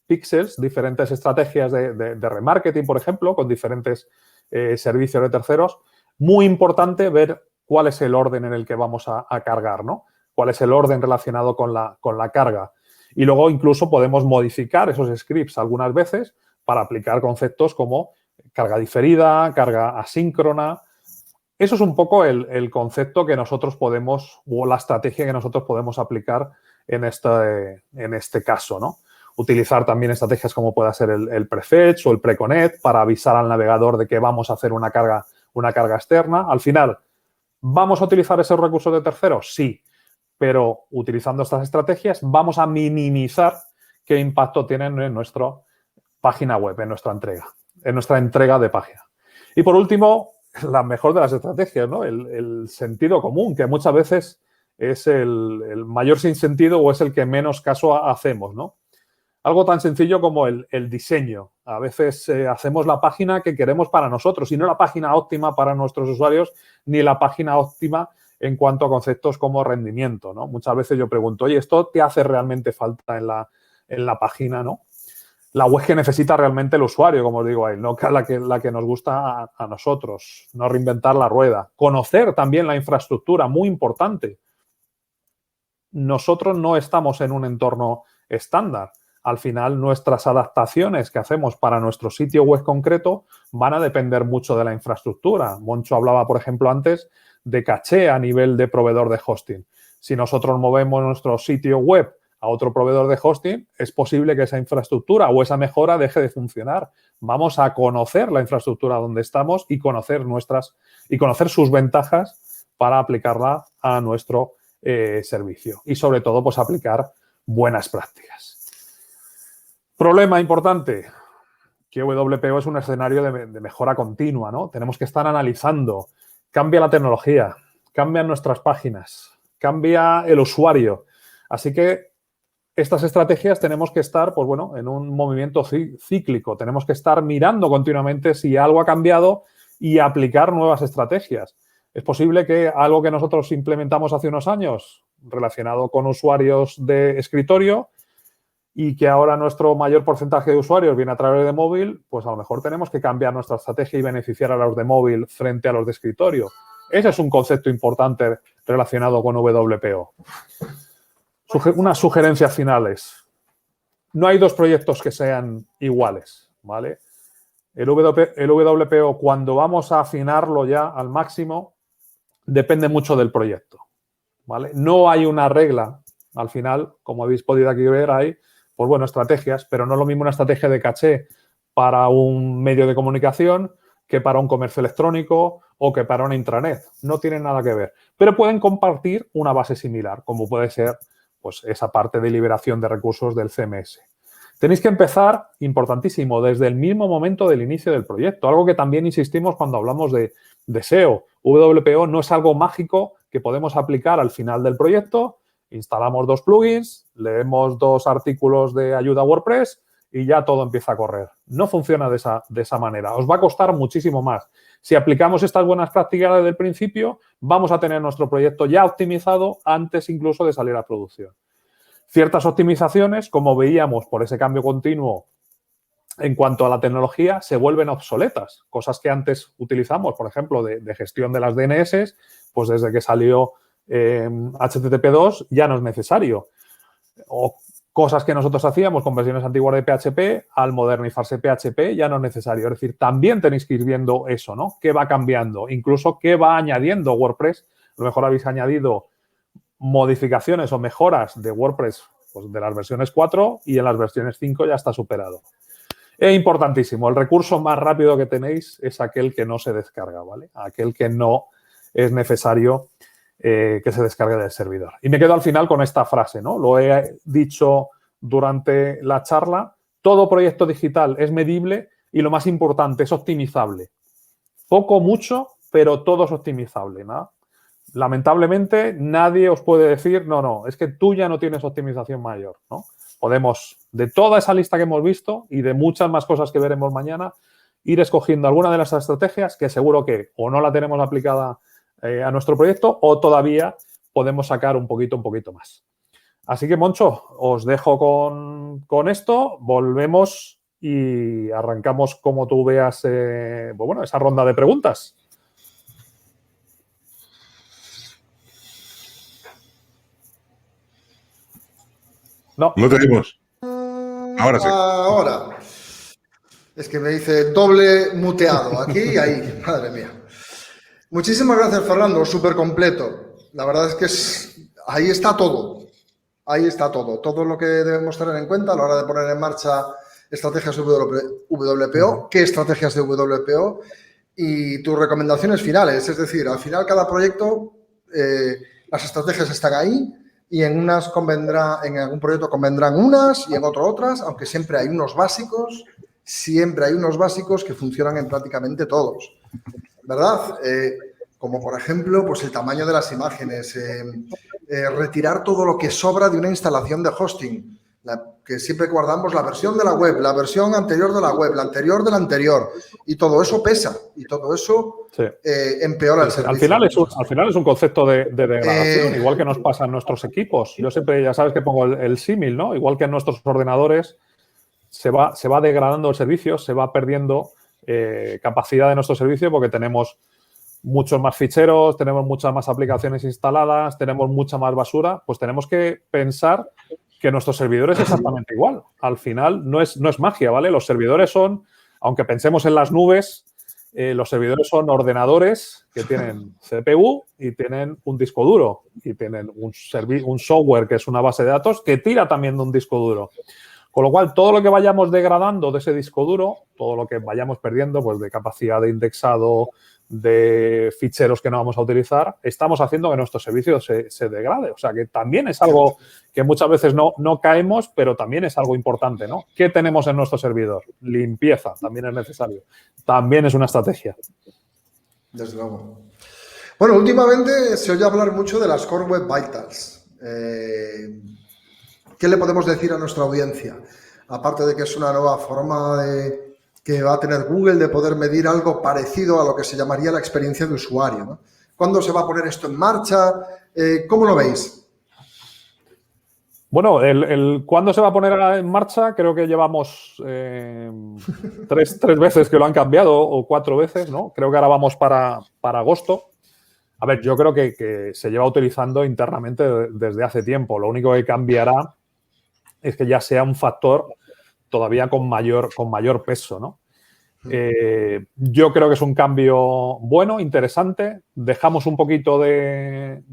píxeles, diferentes estrategias de remarketing, por ejemplo, con diferentes servicios de terceros, muy importante ver cuál es el orden en el que vamos a cargar, ¿no? cuál es el orden relacionado con la carga. Y luego incluso podemos modificar esos scripts algunas veces para aplicar conceptos como carga diferida, carga asíncrona. Eso es un poco el concepto que nosotros podemos, o la estrategia que nosotros podemos aplicar en este caso, ¿no? Utilizar también estrategias como pueda ser el prefetch o el preconnect para avisar al navegador de que vamos a hacer una carga externa. Al final, ¿vamos a utilizar esos recursos de terceros? Sí, pero utilizando estas estrategias vamos a minimizar qué impacto tienen en nuestra página web, en nuestra entrega de página. Y por último, la mejor de las estrategias, ¿no? El sentido común, que muchas veces es el mayor sinsentido o es el que menos caso hacemos, ¿no? Algo tan sencillo como el diseño. A veces hacemos la página que queremos para nosotros y no la página óptima para nuestros usuarios ni la página óptima en cuanto a conceptos como rendimiento, ¿no? Muchas veces yo pregunto, oye, ¿esto te hace realmente falta en la página, ¿no? La web que necesita realmente el usuario, como os digo ahí, no la que nos gusta a nosotros. No reinventar la rueda. Conocer también la infraestructura, muy importante. Nosotros no estamos en un entorno estándar. Al final, nuestras adaptaciones que hacemos para nuestro sitio web concreto van a depender mucho de la infraestructura. Moncho hablaba, por ejemplo, antes de caché a nivel de proveedor de hosting. Si nosotros movemos nuestro sitio web a otro proveedor de hosting, es posible que esa infraestructura o esa mejora deje de funcionar. Vamos a conocer la infraestructura donde estamos y conocer sus ventajas para aplicarla a nuestro servicio. Y sobre todo, pues aplicar buenas prácticas. Problema importante, que WPO es un escenario de mejora continua, ¿no? Tenemos que estar analizando. Cambia la tecnología, cambian nuestras páginas, cambia el usuario. Así que estas estrategias tenemos que estar, pues bueno, en un movimiento cíclico. Tenemos que estar mirando continuamente si algo ha cambiado y aplicar nuevas estrategias. Es posible que algo que nosotros implementamos hace unos años relacionado con usuarios de escritorio y que ahora nuestro mayor porcentaje de usuarios viene a través de móvil, pues a lo mejor tenemos que cambiar nuestra estrategia y beneficiar a los de móvil frente a los de escritorio. Ese es un concepto importante relacionado con WPO. Unas sugerencias finales. No hay dos proyectos que sean iguales, ¿vale? El WPO, cuando vamos a afinarlo ya al máximo, depende mucho del proyecto, ¿vale? No hay una regla. Al final, como habéis podido aquí ver, hay, pues bueno, estrategias, pero no es lo mismo una estrategia de caché para un medio de comunicación que para un comercio electrónico o que para una intranet. No tienen nada que ver. Pero pueden compartir una base similar, como puede ser pues, esa parte de liberación de recursos del CMS. Tenéis que empezar, importantísimo, desde el mismo momento del inicio del proyecto. Algo que también insistimos cuando hablamos de SEO. WPO no es algo mágico que podemos aplicar al final del proyecto. Instalamos 2 plugins, leemos 2 artículos de ayuda a WordPress y ya todo empieza a correr. No funciona de esa manera. Os va a costar muchísimo más. Si aplicamos estas buenas prácticas desde el principio, vamos a tener nuestro proyecto ya optimizado antes incluso de salir a producción. Ciertas optimizaciones, como veíamos por ese cambio continuo en cuanto a la tecnología, se vuelven obsoletas. Cosas que antes utilizamos, por ejemplo, de gestión de las DNS, pues desde que salió HTTP2 ya no es necesario. O cosas que nosotros hacíamos con versiones antiguas de PHP, al modernizarse PHP ya no es necesario. Es decir, también tenéis que ir viendo eso, ¿no? ¿Qué va cambiando? Incluso qué va añadiendo WordPress. A lo mejor habéis añadido modificaciones o mejoras de WordPress pues, de las versiones 4 y en las versiones 5 ya está superado. Es importantísimo. El recurso más rápido que tenéis es aquel que no se descarga, ¿vale? Aquel que no es necesario que se descargue del servidor. Y me quedo al final con esta frase, ¿no? Lo he dicho durante la charla. Todo proyecto digital es medible y lo más importante es optimizable. Poco, mucho, pero todo es optimizable, ¿no? Lamentablemente, nadie os puede decir, no, es que tú ya no tienes optimización mayor, ¿no? Podemos, de toda esa lista que hemos visto y de muchas más cosas que veremos mañana, ir escogiendo alguna de las estrategias que seguro que o no la tenemos aplicada a nuestro proyecto o todavía podemos sacar un poquito más. Así que, Moncho, os dejo con esto, volvemos y arrancamos como tú veas esa ronda de preguntas. No. No te oímos. Ahora sí. Ahora. Es que me dice doble muteado, aquí y ahí. Madre mía. Muchísimas gracias, Fernando. Súper completo. La verdad es que ahí está todo. Ahí está todo. Todo lo que debemos tener en cuenta a la hora de poner en marcha estrategias de WPO, qué estrategias de WPO y tus recomendaciones finales. Es decir, al final cada proyecto, las estrategias están ahí y en algún proyecto convendrán unas y en otro otras, aunque siempre hay unos básicos que funcionan en prácticamente todos, ¿verdad? Como por ejemplo, pues el tamaño de las imágenes, retirar todo lo que sobra de una instalación de hosting, que siempre guardamos la versión de la web, la versión anterior de la web, la anterior de la anterior, y todo eso pesa, y todo eso empeora el servicio. Al final es un concepto de degradación, igual que nos pasa en nuestros equipos. Yo siempre, ya sabes que pongo el símil, ¿no? Igual que en nuestros ordenadores se va degradando el servicio, se va perdiendo capacidad de nuestro servicio porque tenemos muchos más ficheros, tenemos muchas más aplicaciones instaladas, tenemos mucha más basura, pues tenemos que pensar que nuestros servidores es exactamente igual. Al final no es magia, ¿vale? Los servidores son, aunque pensemos en las nubes, los servidores son ordenadores que tienen CPU y tienen un disco duro y tienen un software que es una base de datos que tira también de un disco duro. Con lo cual, todo lo que vayamos degradando de ese disco duro, todo lo que vayamos perdiendo, pues de capacidad de indexado, de ficheros que no vamos a utilizar, estamos haciendo que nuestro servicio se degrade. O sea, que también es algo que muchas veces no caemos, pero también es algo importante, ¿no? ¿Qué tenemos en nuestro servidor? Limpieza, también es necesario. También es una estrategia. Desde luego. Bueno, últimamente se oye hablar mucho de las Core Web Vitals. ¿Qué le podemos decir a nuestra audiencia? Aparte de que es una nueva forma que va a tener Google de poder medir algo parecido a lo que se llamaría la experiencia de usuario, ¿no? ¿Cuándo se va a poner esto en marcha? ¿Cómo lo veis? Bueno, ¿cuándo se va a poner en marcha? Creo que llevamos tres veces que lo han cambiado o 4 veces, ¿no? Creo que ahora vamos para agosto. A ver, yo creo que se lleva utilizando internamente desde hace tiempo. Lo único que cambiará es que ya sea un factor todavía con mayor peso, ¿no? Yo creo que es un cambio bueno, interesante. Dejamos un poquito de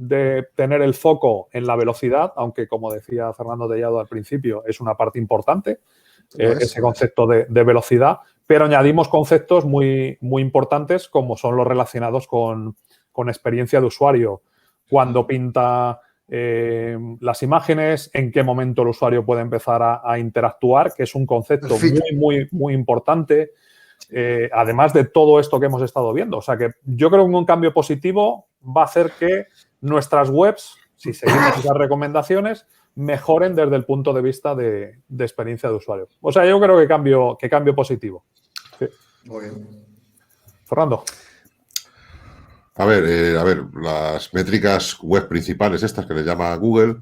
tener el foco en la velocidad, aunque, como decía Fernando Tellado al principio, es una parte importante, ese concepto de velocidad, pero añadimos conceptos muy, muy importantes como son los relacionados con experiencia de usuario. Cuando pinta las imágenes, en qué momento el usuario puede empezar a interactuar, que es un concepto muy, muy, muy importante, además de todo esto que hemos estado viendo. O sea que yo creo que un cambio positivo va a hacer que nuestras webs, si seguimos esas recomendaciones, mejoren desde el punto de vista de experiencia de usuario. O sea, yo creo que cambio positivo. Sí. Muy bien. Fernando. A ver, las métricas web principales, estas que le llama Google,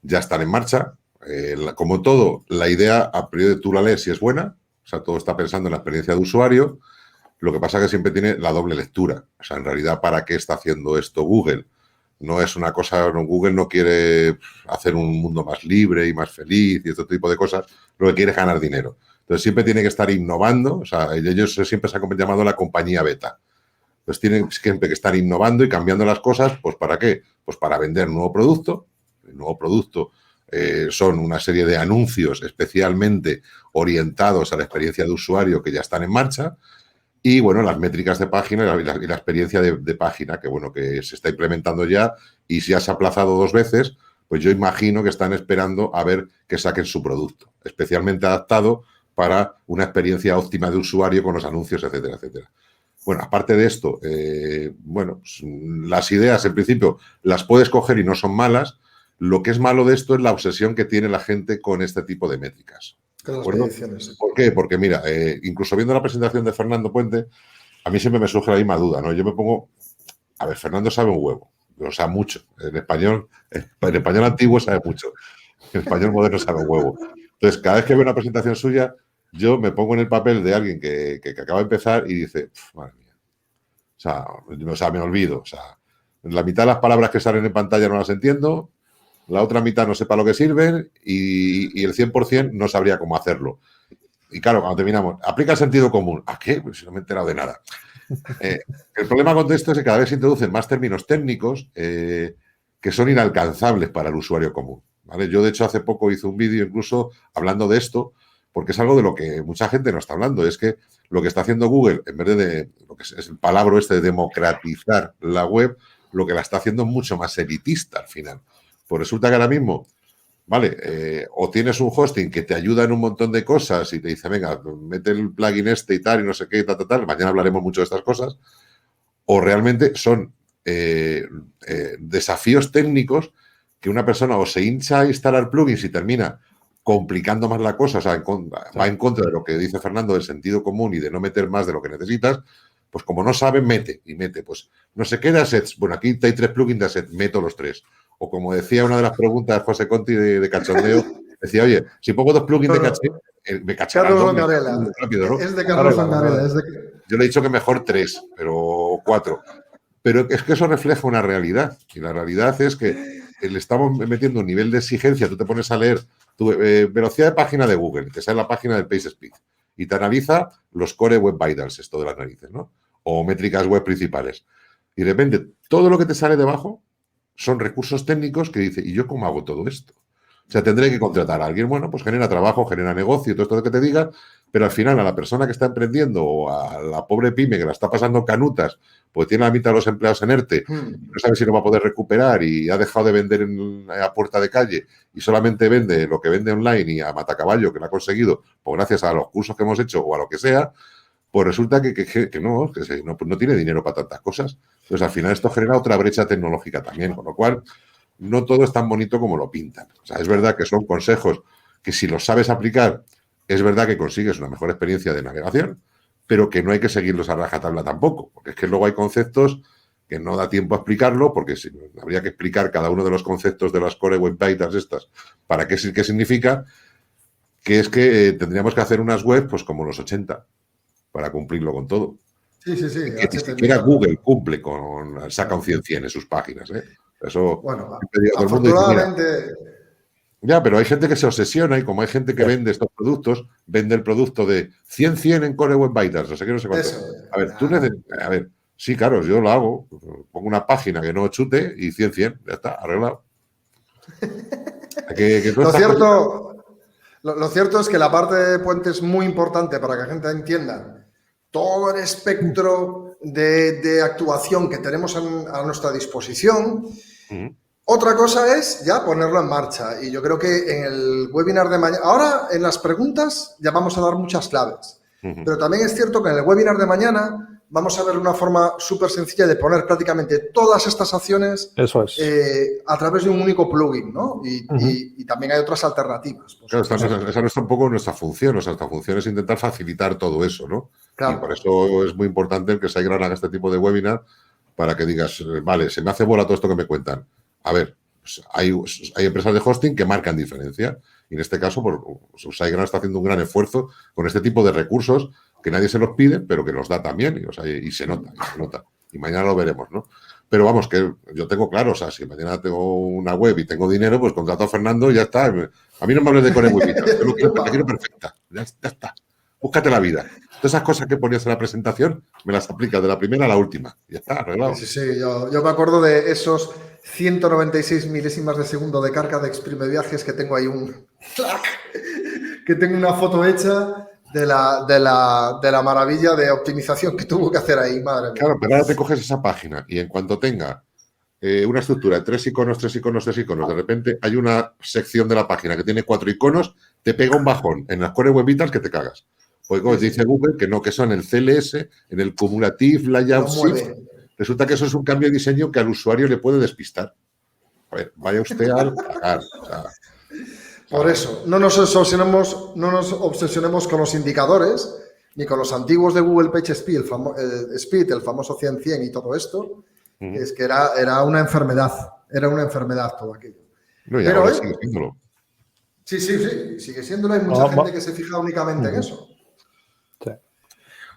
ya están en marcha. Como todo, la idea a priori tú la lees y es buena. O sea, todo está pensando en la experiencia de usuario. Lo que pasa es que siempre tiene la doble lectura. O sea, en realidad, ¿para qué está haciendo esto Google? No es una cosa, Google no quiere hacer un mundo más libre y más feliz y este tipo de cosas. Lo que quiere es ganar dinero. Entonces, siempre tiene que estar innovando. O sea, ellos siempre se han llamado la compañía beta. Pues tienen siempre que estar innovando y cambiando las cosas, pues ¿para qué? Pues para vender nuevo producto. El nuevo producto son una serie de anuncios especialmente orientados a la experiencia de usuario que ya están en marcha y, bueno, las métricas de página y la experiencia de página que, bueno, que se está implementando ya y si ya se ha aplazado 2 veces, pues yo imagino que están esperando a ver que saquen su producto, especialmente adaptado para una experiencia óptima de usuario con los anuncios, etcétera, etcétera. Bueno, aparte de esto, bueno, las ideas en principio las puedes coger y no son malas. Lo que es malo de esto es la obsesión que tiene la gente con este tipo de métricas. ¿De acuerdo? ¿Por qué? Porque mira, incluso viendo la presentación de Fernando Puente, a mí siempre me surge la misma duda, ¿no? Yo me pongo, a ver, Fernando sabe un huevo, o sea, mucho. En español antiguo sabe mucho, en español moderno sabe un huevo. Entonces, cada vez que veo una presentación suya, yo me pongo en el papel de alguien que acaba de empezar y dice, madre mía, o sea, me olvido. O sea, la mitad de las palabras que salen en pantalla no las entiendo la otra mitad no sepa lo que sirven y el 100% no sabría cómo hacerlo. Y claro, cuando terminamos, aplica el sentido común. ¿A qué? Pues no me he enterado de nada. El problema con esto es que cada vez se introducen más términos técnicos que son inalcanzables para el usuario común, ¿vale? Yo, de hecho, hace poco hice un vídeo incluso hablando de esto, porque es algo de lo que mucha gente no está hablando. Es que lo que está haciendo Google, en vez de lo que es el palabra de democratizar la web, lo que la está haciendo es mucho más elitista al final. Pues resulta que ahora mismo, vale, o tienes un hosting que te ayuda en un montón de cosas y te dice, venga, mete el plugin este y tal y no sé qué, tal. Mañana hablaremos mucho de estas cosas. O realmente son desafíos técnicos que una persona o se hincha a instalar plugins y termina complicando más la cosa, o sea, va en contra de lo que dice Fernando del sentido común y de no meter más de lo que necesitas, pues como no sabe, mete, pues no sé qué de assets, bueno, aquí hay 3 plugins de assets, meto los 3. O como decía una de las preguntas de José Conti de cachondeo, decía, oye, si pongo 2 plugins de caché, me cachará Carlos Ongarela. rápido, ¿no? Es de Carlos Ongarela. Yo le he dicho que mejor 3, pero 4. Pero es que eso refleja una realidad. Y la realidad es que le estamos metiendo un nivel de exigencia. Tú te pones a leer tu velocidad de página de Google, te sale la página del PageSpeed y te analiza los Core Web Vitals, esto de las narices, ¿no? O métricas web principales. Y de repente, todo lo que te sale debajo son recursos técnicos que dice, ¿y yo cómo hago todo esto? O sea, tendré que contratar a alguien, bueno, pues genera trabajo, genera negocio, todo esto de que te diga, pero al final a la persona que está emprendiendo o a la pobre pyme que la está pasando canutas, pues tiene la mitad de los empleados en ERTE, no sabe si lo va a poder recuperar y ha dejado de vender a puerta de calle y solamente vende lo que vende online y a matacaballo que lo ha conseguido, pues gracias a los cursos que hemos hecho o a lo que sea, pues resulta que no tiene dinero para tantas cosas. Entonces, al final esto genera otra brecha tecnológica también, con lo cual no todo es tan bonito como lo pintan. O sea, es verdad que son consejos que si los sabes aplicar, es verdad que consigues una mejor experiencia de navegación, pero que no hay que seguirlos a rajatabla tampoco, porque es que luego hay conceptos que no da tiempo a explicarlo, porque habría que explicar cada uno de los conceptos de las Core Web Vitals estas, para qué significa, que es que tendríamos que hacer unas webs pues como los 80, para cumplirlo con todo. Sí. Que ni siquiera Google cumple saca un 100 en sus páginas, ¿eh? Eso, bueno, todo el mundo dice, afortunadamente... Ya, pero hay gente que se obsesiona y como hay gente que vende estos productos, vende el producto de 100 en Core Web Vitals, no sé qué, no sé cuánto. A ver, sí, claro, yo lo hago, pongo una página que no chute y 100, ya está, arreglado. Lo cierto es que la parte de puente es muy importante para que la gente entienda todo el espectro de actuación que tenemos a nuestra disposición. Otra cosa es ya ponerlo en marcha y yo creo que en el webinar de mañana, ahora en las preguntas ya vamos a dar muchas claves, pero también es cierto que en el webinar de mañana vamos a ver una forma súper sencilla de poner prácticamente todas estas acciones a través de un único plugin, ¿no? Y también hay otras alternativas. Claro, esa no es tampoco nuestra función. Nuestra función es intentar facilitar todo eso, ¿no? Claro. Y por eso es muy importante que SiteGround haga este tipo de webinar para que digas, vale, se me hace bola todo esto que me cuentan. A ver, pues hay empresas de hosting que marcan diferencia. Y en este caso, pues, SiteGround está haciendo un gran esfuerzo con este tipo de recursos que nadie se los pide, pero que los da también. Y se nota. Y mañana lo veremos, ¿no? Pero vamos, que yo tengo claro, o sea, si mañana tengo una web y tengo dinero, pues contrato a Fernando y ya está. A mí no me hables de Core Web, yo lo quiero, la quiero perfecta. Ya está. Búscate la vida. Todas esas cosas que ponías en la presentación, me las aplicas de la primera a la última. Ya está, arreglado. Sí, yo me acuerdo de esos 196 milésimas de segundo de carga de Exprime Viajes que tengo ahí que tengo una foto hecha de la maravilla de optimización que tuvo que hacer ahí, madre mía. Claro, pero ahora te coges esa página y en cuanto tenga una estructura de 3 iconos, de repente hay una sección de la página que tiene 4 iconos, te pega un bajón en las Core Web Vitals que te cagas. Pues como dice Google que no, que son el CLS, en el Cumulative Layout Shift. Resulta que eso es un cambio de diseño que al usuario le puede despistar. A ver, vaya usted al cagar. Por eso, no nos obsesionemos con los indicadores, ni con los antiguos de Google PageSpeed, el famoso 100 y todo esto, es que era una enfermedad, todo aquello. No, y ahora sigue siéndolo. Sí, sigue siéndolo. Hay mucha gente que se fija únicamente en eso. Sí.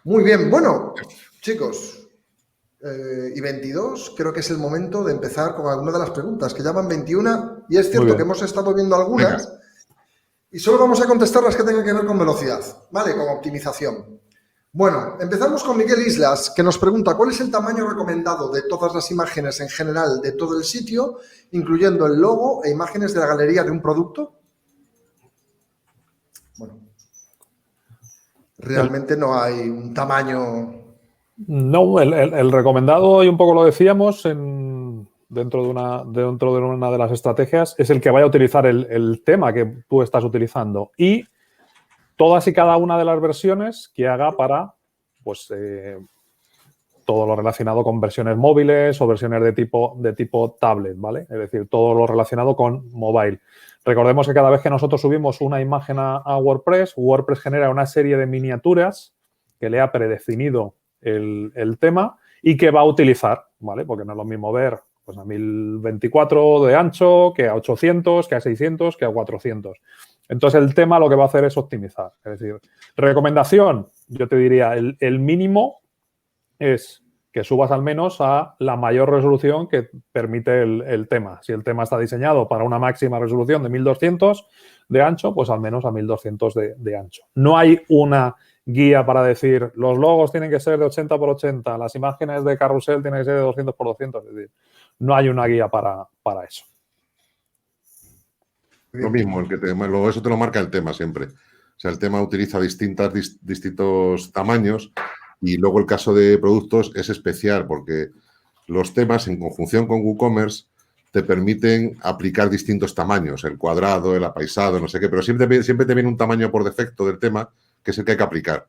Muy bien, bueno, chicos, y 22, creo que es el momento de empezar con alguna de las preguntas, que ya van 21, y es cierto que hemos estado viendo algunas, y solo vamos a contestar las que tengan que ver con velocidad, ¿vale? Con optimización. Bueno, empezamos con Miguel Islas, que nos pregunta ¿cuál es el tamaño recomendado de todas las imágenes en general de todo el sitio, incluyendo el logo e imágenes de la galería de un producto? Bueno, realmente no hay un tamaño... No, el recomendado, y un poco lo decíamos, dentro de una de las estrategias, es el que vaya a utilizar el tema que tú estás utilizando. Y todas y cada una de las versiones que haga para, pues, todo lo relacionado con versiones móviles o versiones de tipo tablet, ¿vale? Es decir, todo lo relacionado con mobile. Recordemos que cada vez que nosotros subimos una imagen a WordPress, WordPress genera una serie de miniaturas que le ha predefinido el tema y que va a utilizar, ¿vale? Porque no es lo mismo ver pues, a 1024 de ancho que a 800, que a 600, que a 400. Entonces, el tema lo que va a hacer es optimizar. Es decir, recomendación, yo te diría, el mínimo es que subas al menos a la mayor resolución que permite el tema. Si el tema está diseñado para una máxima resolución de 1200 de ancho, pues al menos a 1200 de ancho. No hay una guía para decir los logos tienen que ser de 80 por 80, las imágenes de carrusel tienen que ser de 200 por 200. Es decir, no hay una guía para eso. Lo mismo, luego eso te lo marca el tema siempre. O sea, el tema utiliza distintos tamaños y luego el caso de productos es especial porque los temas en conjunción con WooCommerce te permiten aplicar distintos tamaños, el cuadrado, el apaisado, no sé qué, pero siempre te viene un tamaño por defecto del tema que es el que hay que aplicar.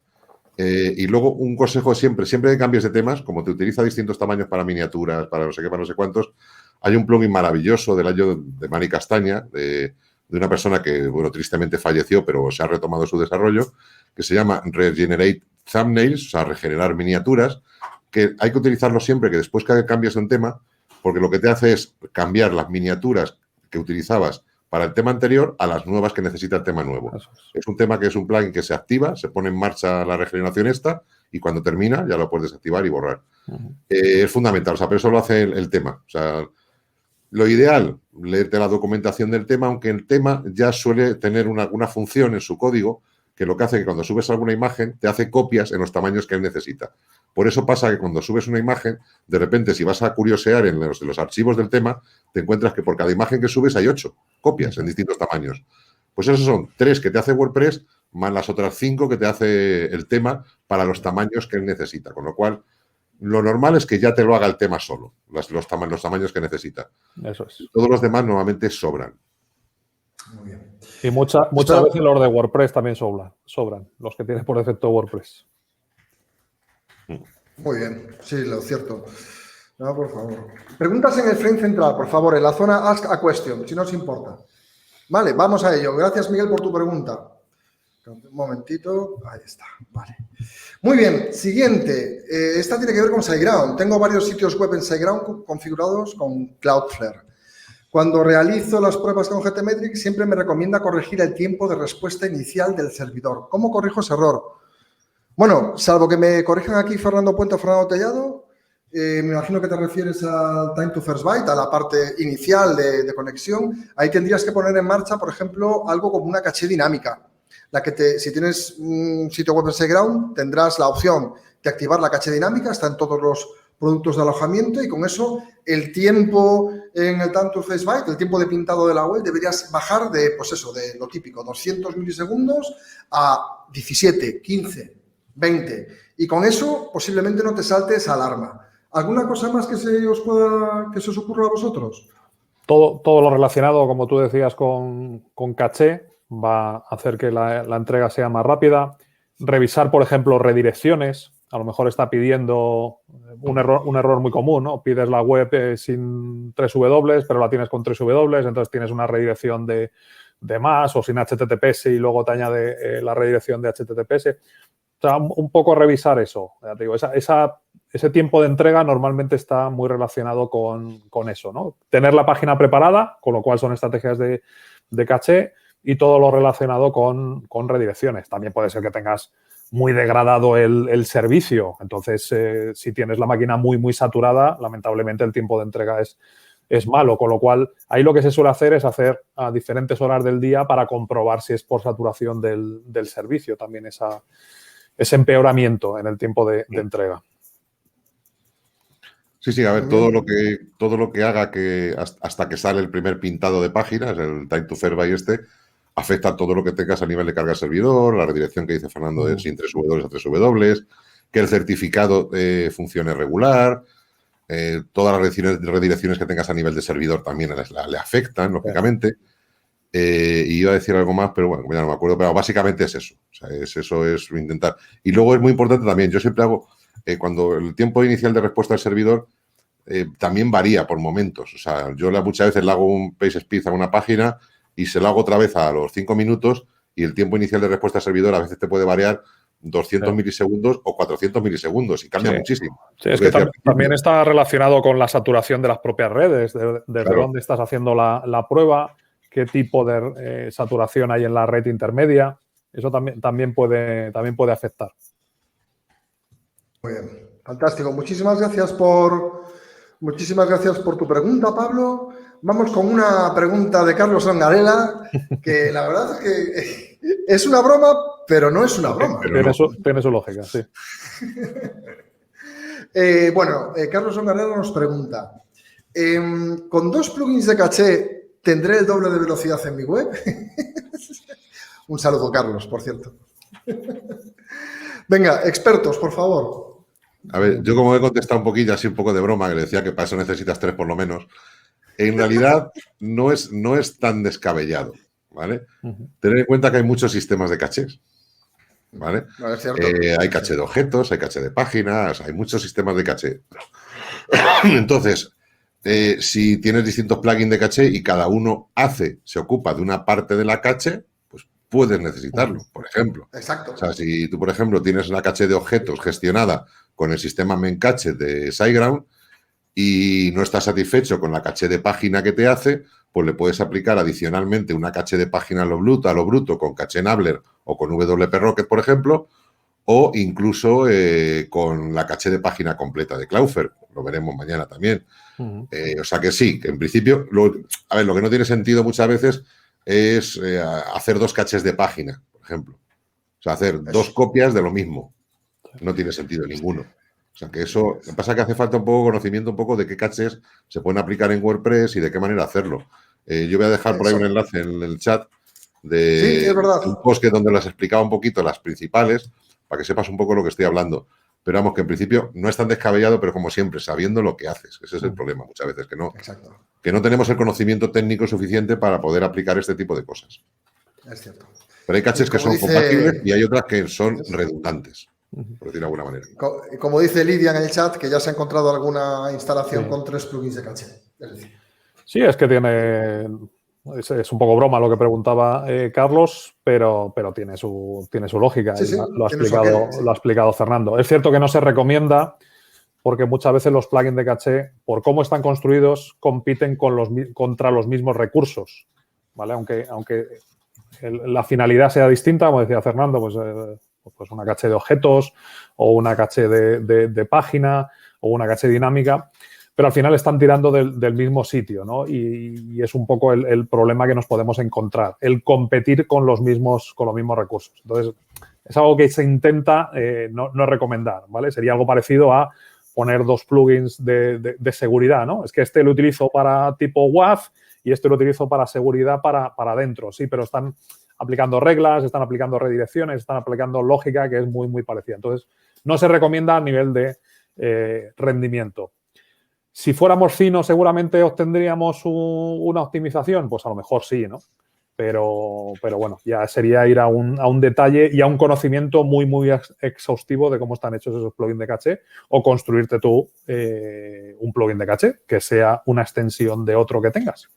Y luego un consejo siempre que cambies de temas, como te utiliza distintos tamaños para miniaturas, para no sé qué, para no sé cuántos, hay un plugin maravilloso del año de Mari Castaña, de una persona que, bueno, tristemente falleció, pero se ha retomado su desarrollo, que se llama Regenerate Thumbnails, o sea, regenerar miniaturas, que hay que utilizarlo siempre que después que cambies un tema, porque lo que te hace es cambiar las miniaturas que utilizabas para el tema anterior a las nuevas que necesita el tema nuevo. Es un tema que es un plugin que se activa, se pone en marcha la regeneración esta y cuando termina ya lo puedes desactivar y borrar. Es fundamental, o sea, pero eso lo hace el tema. O sea, lo ideal, leerte la documentación del tema, aunque el tema ya suele tener una función en su código que lo que hace que cuando subes alguna imagen te hace copias en los tamaños que él necesita. Por eso pasa que cuando subes una imagen, de repente si vas a curiosear en los archivos del tema, te encuentras que por cada imagen que subes hay 8 copias en distintos tamaños. Pues esos son 3 que te hace WordPress más las otras 5 que te hace el tema para los tamaños que él necesita. Con lo cual, lo normal es que ya te lo haga el tema solo, los tamaños que necesita. Eso es. Todos los demás normalmente sobran. Muy bien. Y muchas veces los de WordPress también sobran, los que tienes por defecto WordPress. Muy bien, sí, lo cierto. No, por favor. Preguntas en el frame central, por favor, en la zona Ask a Question, si no os importa. Vale, vamos a ello. Gracias, Miguel, por tu pregunta. Un momentito. Ahí está. Vale. Muy bien, siguiente. Esta tiene que ver con SiteGround. Tengo varios sitios web en SiteGround configurados con Cloudflare. Cuando realizo las pruebas con GTmetrix, siempre me recomienda corregir el tiempo de respuesta inicial del servidor. ¿Cómo corrijo ese error? Bueno, salvo que me corrijan aquí Fernando Puente o Fernando Tellado, me imagino que te refieres al time to first byte, a la parte inicial de conexión. Ahí tendrías que poner en marcha, por ejemplo, algo como una caché dinámica. Si tienes un sitio web en SiteGround, tendrás la opción de activar la caché dinámica, está en todos los productos de alojamiento y con eso el tiempo en el time to first byte, el tiempo de pintado de la web, deberías bajar de, pues eso, de lo típico, 200 milisegundos a 17, 15, 20. Y con eso posiblemente no te salte esa alarma. ¿Alguna cosa más que se os ocurra a vosotros? Todo lo relacionado, como tú decías, con caché va a hacer que la entrega sea más rápida. Revisar, por ejemplo, redirecciones. A lo mejor está pidiendo un error muy común, ¿no? Pides la web sin 3W, pero la tienes con 3W, entonces tienes una redirección de más o sin HTTPS y luego te añade la redirección de HTTPS. O sea, un poco revisar eso. Ya te digo, ese tiempo de entrega normalmente está muy relacionado con eso, ¿no? Tener la página preparada, con lo cual son estrategias de caché y todo lo relacionado con redirecciones. También puede ser que tengas muy degradado el servicio. Entonces, si tienes la máquina muy saturada, lamentablemente el tiempo de entrega es malo. Con lo cual, ahí lo que se suele hacer es hacer a diferentes horas del día para comprobar si es por saturación del servicio también ese empeoramiento en el tiempo de entrega. Sí, a ver, todo lo que haga que hasta que sale el primer pintado de páginas, el time to fair by afecta a todo lo que tengas a nivel de carga servidor, la redirección que dice Fernando de sin 3W a 3W, que el certificado funcione regular, todas las redirecciones que tengas a nivel de servidor también le afectan, lógicamente. Y iba a decir algo más, pero bueno, ya no me acuerdo, pero básicamente es eso. O sea, es intentar. Y luego es muy importante también, yo siempre hago, cuando el tiempo inicial de respuesta al servidor también varía por momentos. O sea, yo muchas veces le hago un page speed a una página y se lo hago otra vez a los 5 minutos y el tiempo inicial de respuesta al servidor a veces te puede variar 200 milisegundos o 400 milisegundos y cambia muchísimo. Sí, es que también está relacionado con la saturación de las propias redes, desde dónde estás haciendo la prueba, qué tipo de saturación hay en la red intermedia. Eso también puede afectar. Muy bien, fantástico. Muchísimas gracias por tu pregunta, Pablo. Vamos con una pregunta de Carlos Angarela, que la verdad es que es una broma, pero no es una broma. Tiene su lógica, sí. Carlos Angarela nos pregunta, ¿con 2 plugins de caché tendré el doble de velocidad en mi web? Un saludo, Carlos, por cierto. Venga, expertos, por favor. A ver, yo como he contestado un poquito, así un poco de broma, que le decía que para eso necesitas 3 por lo menos, en realidad no es tan descabellado, ¿vale? Tener en cuenta que hay muchos sistemas de cachés, ¿vale? No, es cierto. Hay caché de objetos, hay caché de páginas, hay muchos sistemas de caché. Entonces, si tienes distintos plugins de caché y cada uno se ocupa de una parte de la caché, pues puedes necesitarlo, por ejemplo. Exacto. O sea, si tú, por ejemplo, tienes una caché de objetos gestionada con el sistema Memcache de SiteGround y no estás satisfecho con la caché de página que te hace, pues le puedes aplicar adicionalmente una caché de página a lo bruto con caché Enabler o con WP Rocket, por ejemplo, o incluso con la caché de página completa de Cloudflare. Lo veremos mañana también. O sea que sí, que en principio, lo que no tiene sentido muchas veces es hacer 2 cachés de página, por ejemplo. O sea, hacer 2 copias de lo mismo. No tiene sentido ninguno. O sea, que eso, lo que pasa es que hace falta un poco conocimiento un poco de qué cachés se pueden aplicar en WordPress y de qué manera hacerlo. Yo voy a dejar por ahí un enlace en el chat de un post donde las explicaba un poquito las principales para que sepas un poco lo que estoy hablando. Pero vamos, que en principio no es tan descabellado, pero como siempre, sabiendo lo que haces. Ese es el problema muchas veces, que no tenemos el conocimiento técnico suficiente para poder aplicar este tipo de cosas. Es cierto. Pero hay cachés que son compatibles y hay otras que son redundantes, por decir de alguna manera. Como dice Lidia en el chat, que ya se ha encontrado alguna instalación con 3 plugins de caché. Es decir. Sí, es que es un poco broma lo que preguntaba Carlos, pero tiene su lógica. Sí, lo ha explicado Fernando. Es cierto que no se recomienda porque muchas veces los plugins de caché, por cómo están construidos, compiten contra los mismos recursos, ¿vale? Aunque la finalidad sea distinta, como decía Fernando, pues una caché de objetos o una caché de página o una caché dinámica, pero al final están tirando del mismo sitio, ¿no? Y es un poco el problema que nos podemos encontrar, el competir con los mismos recursos. Entonces, es algo que se intenta no recomendar, ¿vale? Sería algo parecido a poner 2 plugins de seguridad, ¿no? Es que este lo utilizo para tipo WAF y este lo utilizo para seguridad para adentro, sí, pero están aplicando reglas, están aplicando redirecciones, están aplicando lógica que es muy, muy parecida. Entonces, no se recomienda a nivel de rendimiento. Si fuéramos finos, seguramente obtendríamos una optimización, pues a lo mejor sí, ¿no? Pero bueno, ya sería ir a un detalle y a un conocimiento muy, muy exhaustivo de cómo están hechos esos plugins de caché o construirte tú un plugin de caché que sea una extensión de otro que tengas.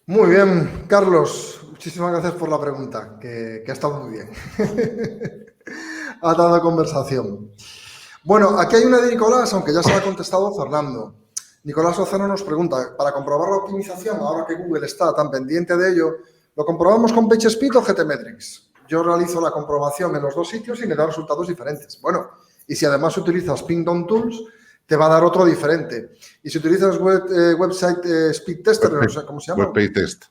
Muy bien, Carlos. Muchísimas gracias por la pregunta, que ha estado muy bien. Ha dado conversación. Bueno, aquí hay una de Nicolás, aunque ya se la ha contestado Fernando. Nicolás Lozano nos pregunta, para comprobar la optimización, ahora que Google está tan pendiente de ello, ¿lo comprobamos con PageSpeed o GTmetrix? yo realizo la comprobación en los dos sitios y me da resultados diferentes. Bueno, y si además utilizas Pingdom Tools, te va a dar otro diferente. Y si utilizas Website Speed Tester, no sé cómo se llama. WebPage Test.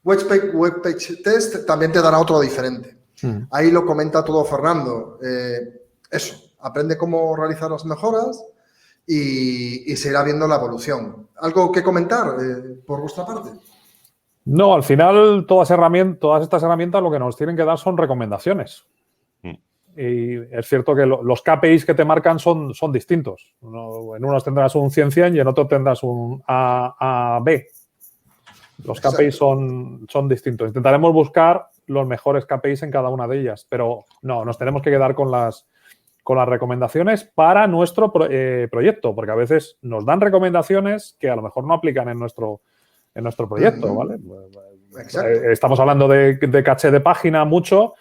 Webpage Test también te dará otro diferente. Ahí lo comenta todo Fernando. Eso, aprende cómo realizar las mejoras y se irá viendo la evolución. ¿Algo que comentar por vuestra parte? No, al final todas estas herramientas lo que nos tienen que dar son recomendaciones. Y es cierto que los KPIs que te marcan son distintos. En unos tendrás un 100-100 y en otros tendrás un A-B. Los KPIs son distintos. Intentaremos buscar los mejores KPIs en cada una de ellas, pero no, nos tenemos que quedar con las recomendaciones para nuestro proyecto, porque a veces nos dan recomendaciones que a lo mejor no aplican en nuestro proyecto, ¿vale? Exacto. Estamos hablando de caché de página mucho,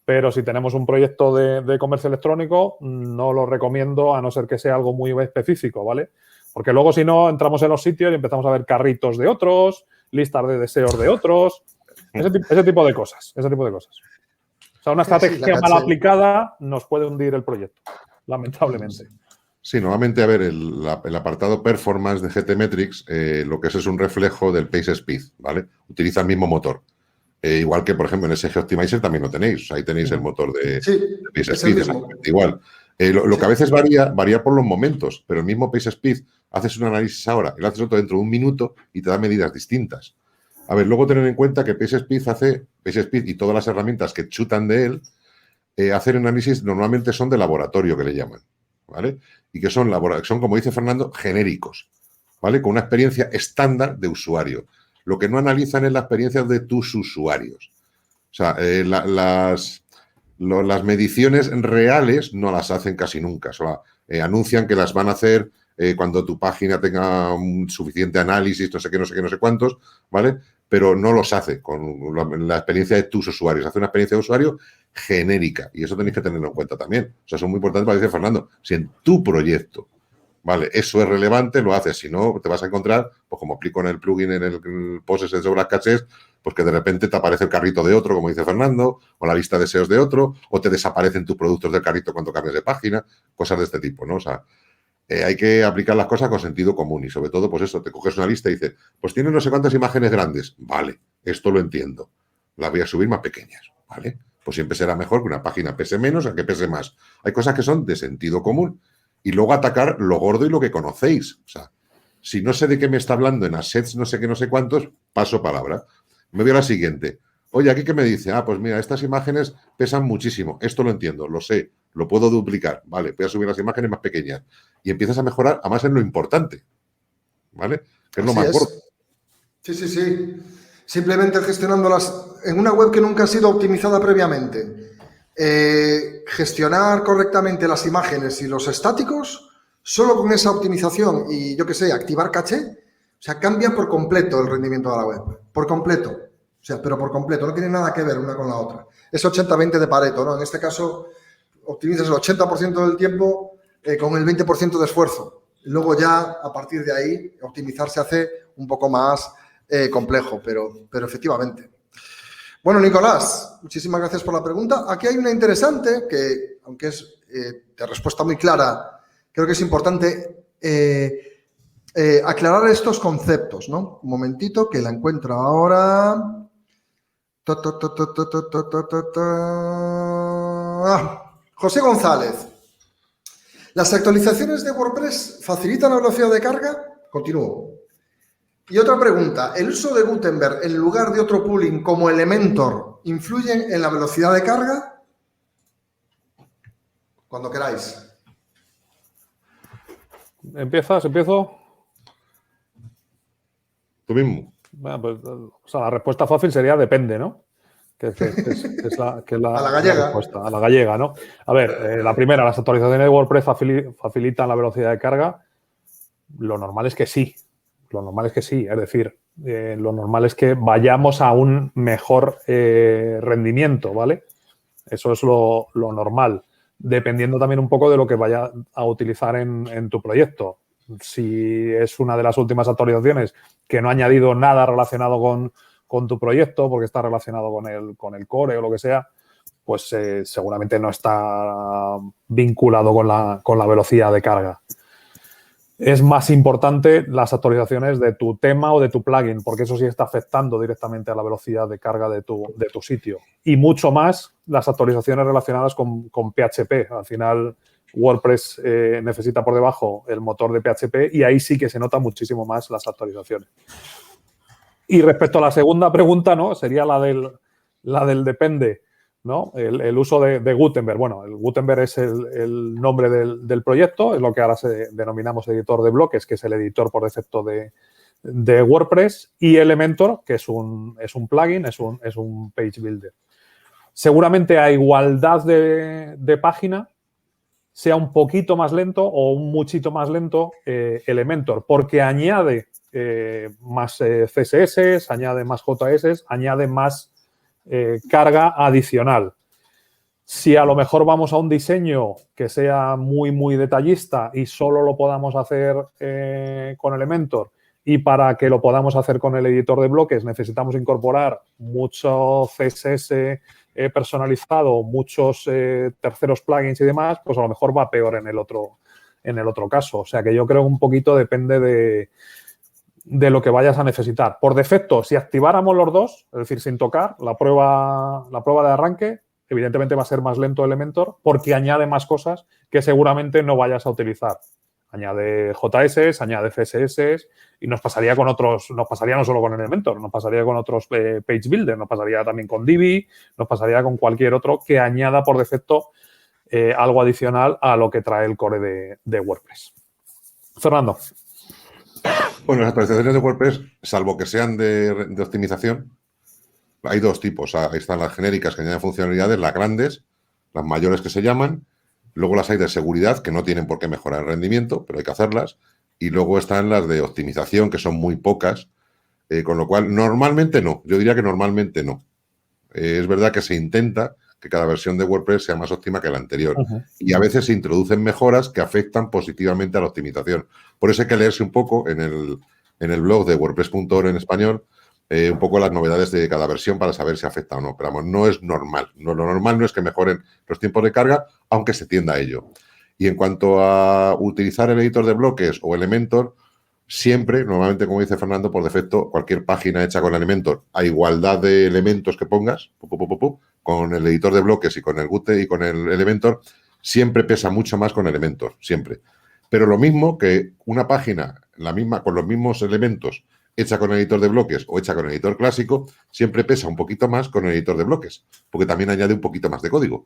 pero si tenemos un proyecto de comercio electrónico, no lo recomiendo a no ser que sea algo muy específico, ¿vale? Porque luego, si no, entramos en los sitios y empezamos a ver carritos de otros, listas de deseos de otros, ese tipo de cosas. O sea, una estrategia mal aplicada nos puede hundir el proyecto, lamentablemente. Sí, normalmente, a ver, el apartado Performance de GTmetrix, lo que es un reflejo del PageSpeed, ¿vale? Utiliza el mismo motor. Igual que, por ejemplo, en SG Optimizer también lo tenéis. O sea, ahí tenéis el motor de PageSpeed, exactamente igual. Lo que a veces varía por los momentos, pero el mismo PageSpeed, haces un análisis ahora y lo haces otro dentro de un minuto y te da medidas distintas. A ver, luego tener en cuenta que PageSpeed y todas las herramientas que chutan de él, hacer análisis normalmente son de laboratorio, que le llaman, ¿vale? Y que son, como dice Fernando, genéricos, ¿vale? Con una experiencia estándar de usuario. Lo que no analizan es la experiencia de tus usuarios. O sea, las mediciones reales no las hacen casi nunca. O sea, anuncian que las van a hacer cuando tu página tenga un suficiente análisis, no sé qué, cuántos, ¿vale? Pero no los hace con la experiencia de tus usuarios. Hace una experiencia de usuario genérica y eso tenéis que tenerlo en cuenta también. O sea, son muy importantes para decir, Fernando, si en tu proyecto, ¿vale? Eso es relevante, lo haces. Si no, te vas a encontrar, pues como explico en el plugin, en el post sobre las cachés, pues que de repente te aparece el carrito de otro, como dice Fernando, o la lista de deseos de otro, o te desaparecen tus productos del carrito cuando cambias de página, cosas de este tipo, ¿no? O sea, hay que aplicar las cosas con sentido común y sobre todo, pues eso, te coges una lista y dices, pues tiene no sé cuántas imágenes grandes. Vale, esto lo entiendo. Las voy a subir más pequeñas, ¿vale? Pues siempre será mejor que una página pese menos a que pese más. Hay cosas que son de sentido común. Y luego atacar lo gordo y lo que conocéis. O sea, si no sé de qué me está hablando en assets, no sé qué, no sé cuántos, paso palabra. Me voy a la siguiente. Oye, ¿aquí qué me dice? Ah, pues mira, estas imágenes pesan muchísimo. Esto lo entiendo, lo sé, lo puedo duplicar. Vale, voy a subir las imágenes más pequeñas. Y empiezas a mejorar, además, en lo importante. ¿Vale? Que es lo más gordo. Sí. Simplemente gestionándolas en una web que nunca ha sido optimizada previamente. Gestionar correctamente las imágenes y los estáticos, solo con esa optimización y, yo qué sé, activar caché, o sea, cambia por completo el rendimiento de la web. Por completo. O sea, pero por completo. No tiene nada que ver una con la otra. Es 80-20 de Pareto, ¿no? En este caso, optimizas el 80% del tiempo con el 20% de esfuerzo. Luego ya, a partir de ahí, optimizar se hace un poco más complejo, pero efectivamente. Bueno, Nicolás, muchísimas gracias por la pregunta. Aquí hay una interesante que, aunque es de respuesta muy clara, creo que es importante aclarar estos conceptos, ¿no? Un momentito, que la encuentro ahora. José González. ¿Las actualizaciones de WordPress facilitan la velocidad de carga? Continúo. Y otra pregunta, ¿el uso de Gutenberg en lugar de otro plugin como Elementor influye en la velocidad de carga? Cuando queráis. ¿Empiezo? Tú mismo. Bueno, pues, o sea, la respuesta fácil sería depende, ¿no? Que es la a la gallega. Respuesta, a la gallega, ¿no? A ver, la primera, las actualizaciones de WordPress facilitan la velocidad de carga. Lo normal es que sí. Es decir, lo normal es que vayamos a un mejor rendimiento, ¿vale? Eso es lo normal, dependiendo también un poco de lo que vaya a utilizar en tu proyecto. Si es una de las últimas actualizaciones que no ha añadido nada relacionado con tu proyecto, porque está relacionado con el core o lo que sea, pues seguramente no está vinculado con la velocidad de carga. Es más importante las actualizaciones de tu tema o de tu plugin, porque eso sí está afectando directamente a la velocidad de carga de tu sitio. Y mucho más las actualizaciones relacionadas con PHP. Al final, WordPress necesita por debajo el motor de PHP y ahí sí que se nota muchísimo más las actualizaciones. Y respecto a la segunda pregunta, ¿no? Sería la del depende, ¿no? El uso de Gutenberg. Bueno, el Gutenberg es el nombre del proyecto, es lo que ahora denominamos editor de bloques, que es el editor por defecto de WordPress, y Elementor, que es un plugin, es un page builder. Seguramente a igualdad de página sea un poquito más lento o un muchito más lento Elementor, porque añade más CSS, añade más JS, añade más carga adicional. Si a lo mejor vamos a un diseño que sea muy, muy detallista y solo lo podamos hacer con Elementor, y para que lo podamos hacer con el editor de bloques necesitamos incorporar mucho CSS personalizado, muchos terceros plugins y demás, pues a lo mejor va peor en el otro caso. O sea que yo creo que un poquito depende de lo que vayas a necesitar. Por defecto, si activáramos los dos, es decir, sin tocar, la prueba de arranque, evidentemente va a ser más lento Elementor porque añade más cosas que seguramente no vayas a utilizar. Añade JS, añade CSS y nos pasaría con otros, nos pasaría no solo con Elementor, nos pasaría con otros Page Builder, nos pasaría también con Divi, nos pasaría con cualquier otro que añada por defecto algo adicional a lo que trae el core de WordPress. Fernando. Bueno, las actualizaciones de WordPress, salvo que sean de optimización, hay dos tipos. Ahí están las genéricas que añaden funcionalidades, las grandes, las mayores que se llaman. Luego las hay de seguridad, que no tienen por qué mejorar el rendimiento, pero hay que hacerlas. Y luego están las de optimización, que son muy pocas, con lo cual normalmente no. Yo diría que normalmente no. Es verdad que se intenta que cada versión de WordPress sea más óptima que la anterior. Y a veces se introducen mejoras que afectan positivamente a la optimización. Por eso hay que leerse un poco en el blog de WordPress.org en español, un poco las novedades de cada versión para saber si afecta o no. Pero vamos, no es normal. Lo normal no es que mejoren los tiempos de carga, aunque se tienda a ello. Y en cuanto a utilizar el editor de bloques o Elementor, siempre, normalmente, como dice Fernando, por defecto, cualquier página hecha con Elementor, a igualdad de elementos que pongas, con el editor de bloques y con el Gute y con el Elementor, siempre pesa mucho más con Elementor, siempre. Pero lo mismo que una página, la misma, con los mismos elementos, hecha con el editor de bloques o hecha con el editor clásico, siempre pesa un poquito más con el editor de bloques, porque también añade un poquito más de código.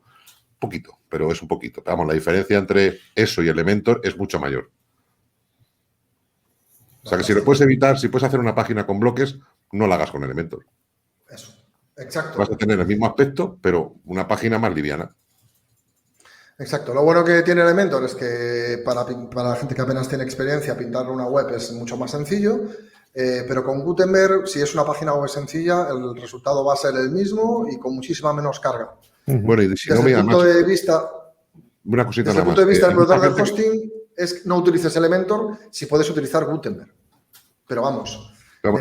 Poquito, pero es un poquito. Vamos, la diferencia entre eso y Elementor es mucho mayor. O sea que si lo puedes evitar, si puedes hacer una página con bloques, no la hagas con Elementor. Eso, exacto. Vas a tener el mismo aspecto, pero una página más liviana. Exacto. Lo bueno que tiene Elementor es que para la gente que apenas tiene experiencia, pintar una web es mucho más sencillo, pero con Gutenberg, si es una página web sencilla, el resultado va a ser el mismo y con muchísima menos carga. Bueno, y si desde no me el punto de vista, una cosita desde el nada punto de vista más. del proveedor de hosting, es no utilices Elementor si puedes utilizar Gutenberg. Pero vamos,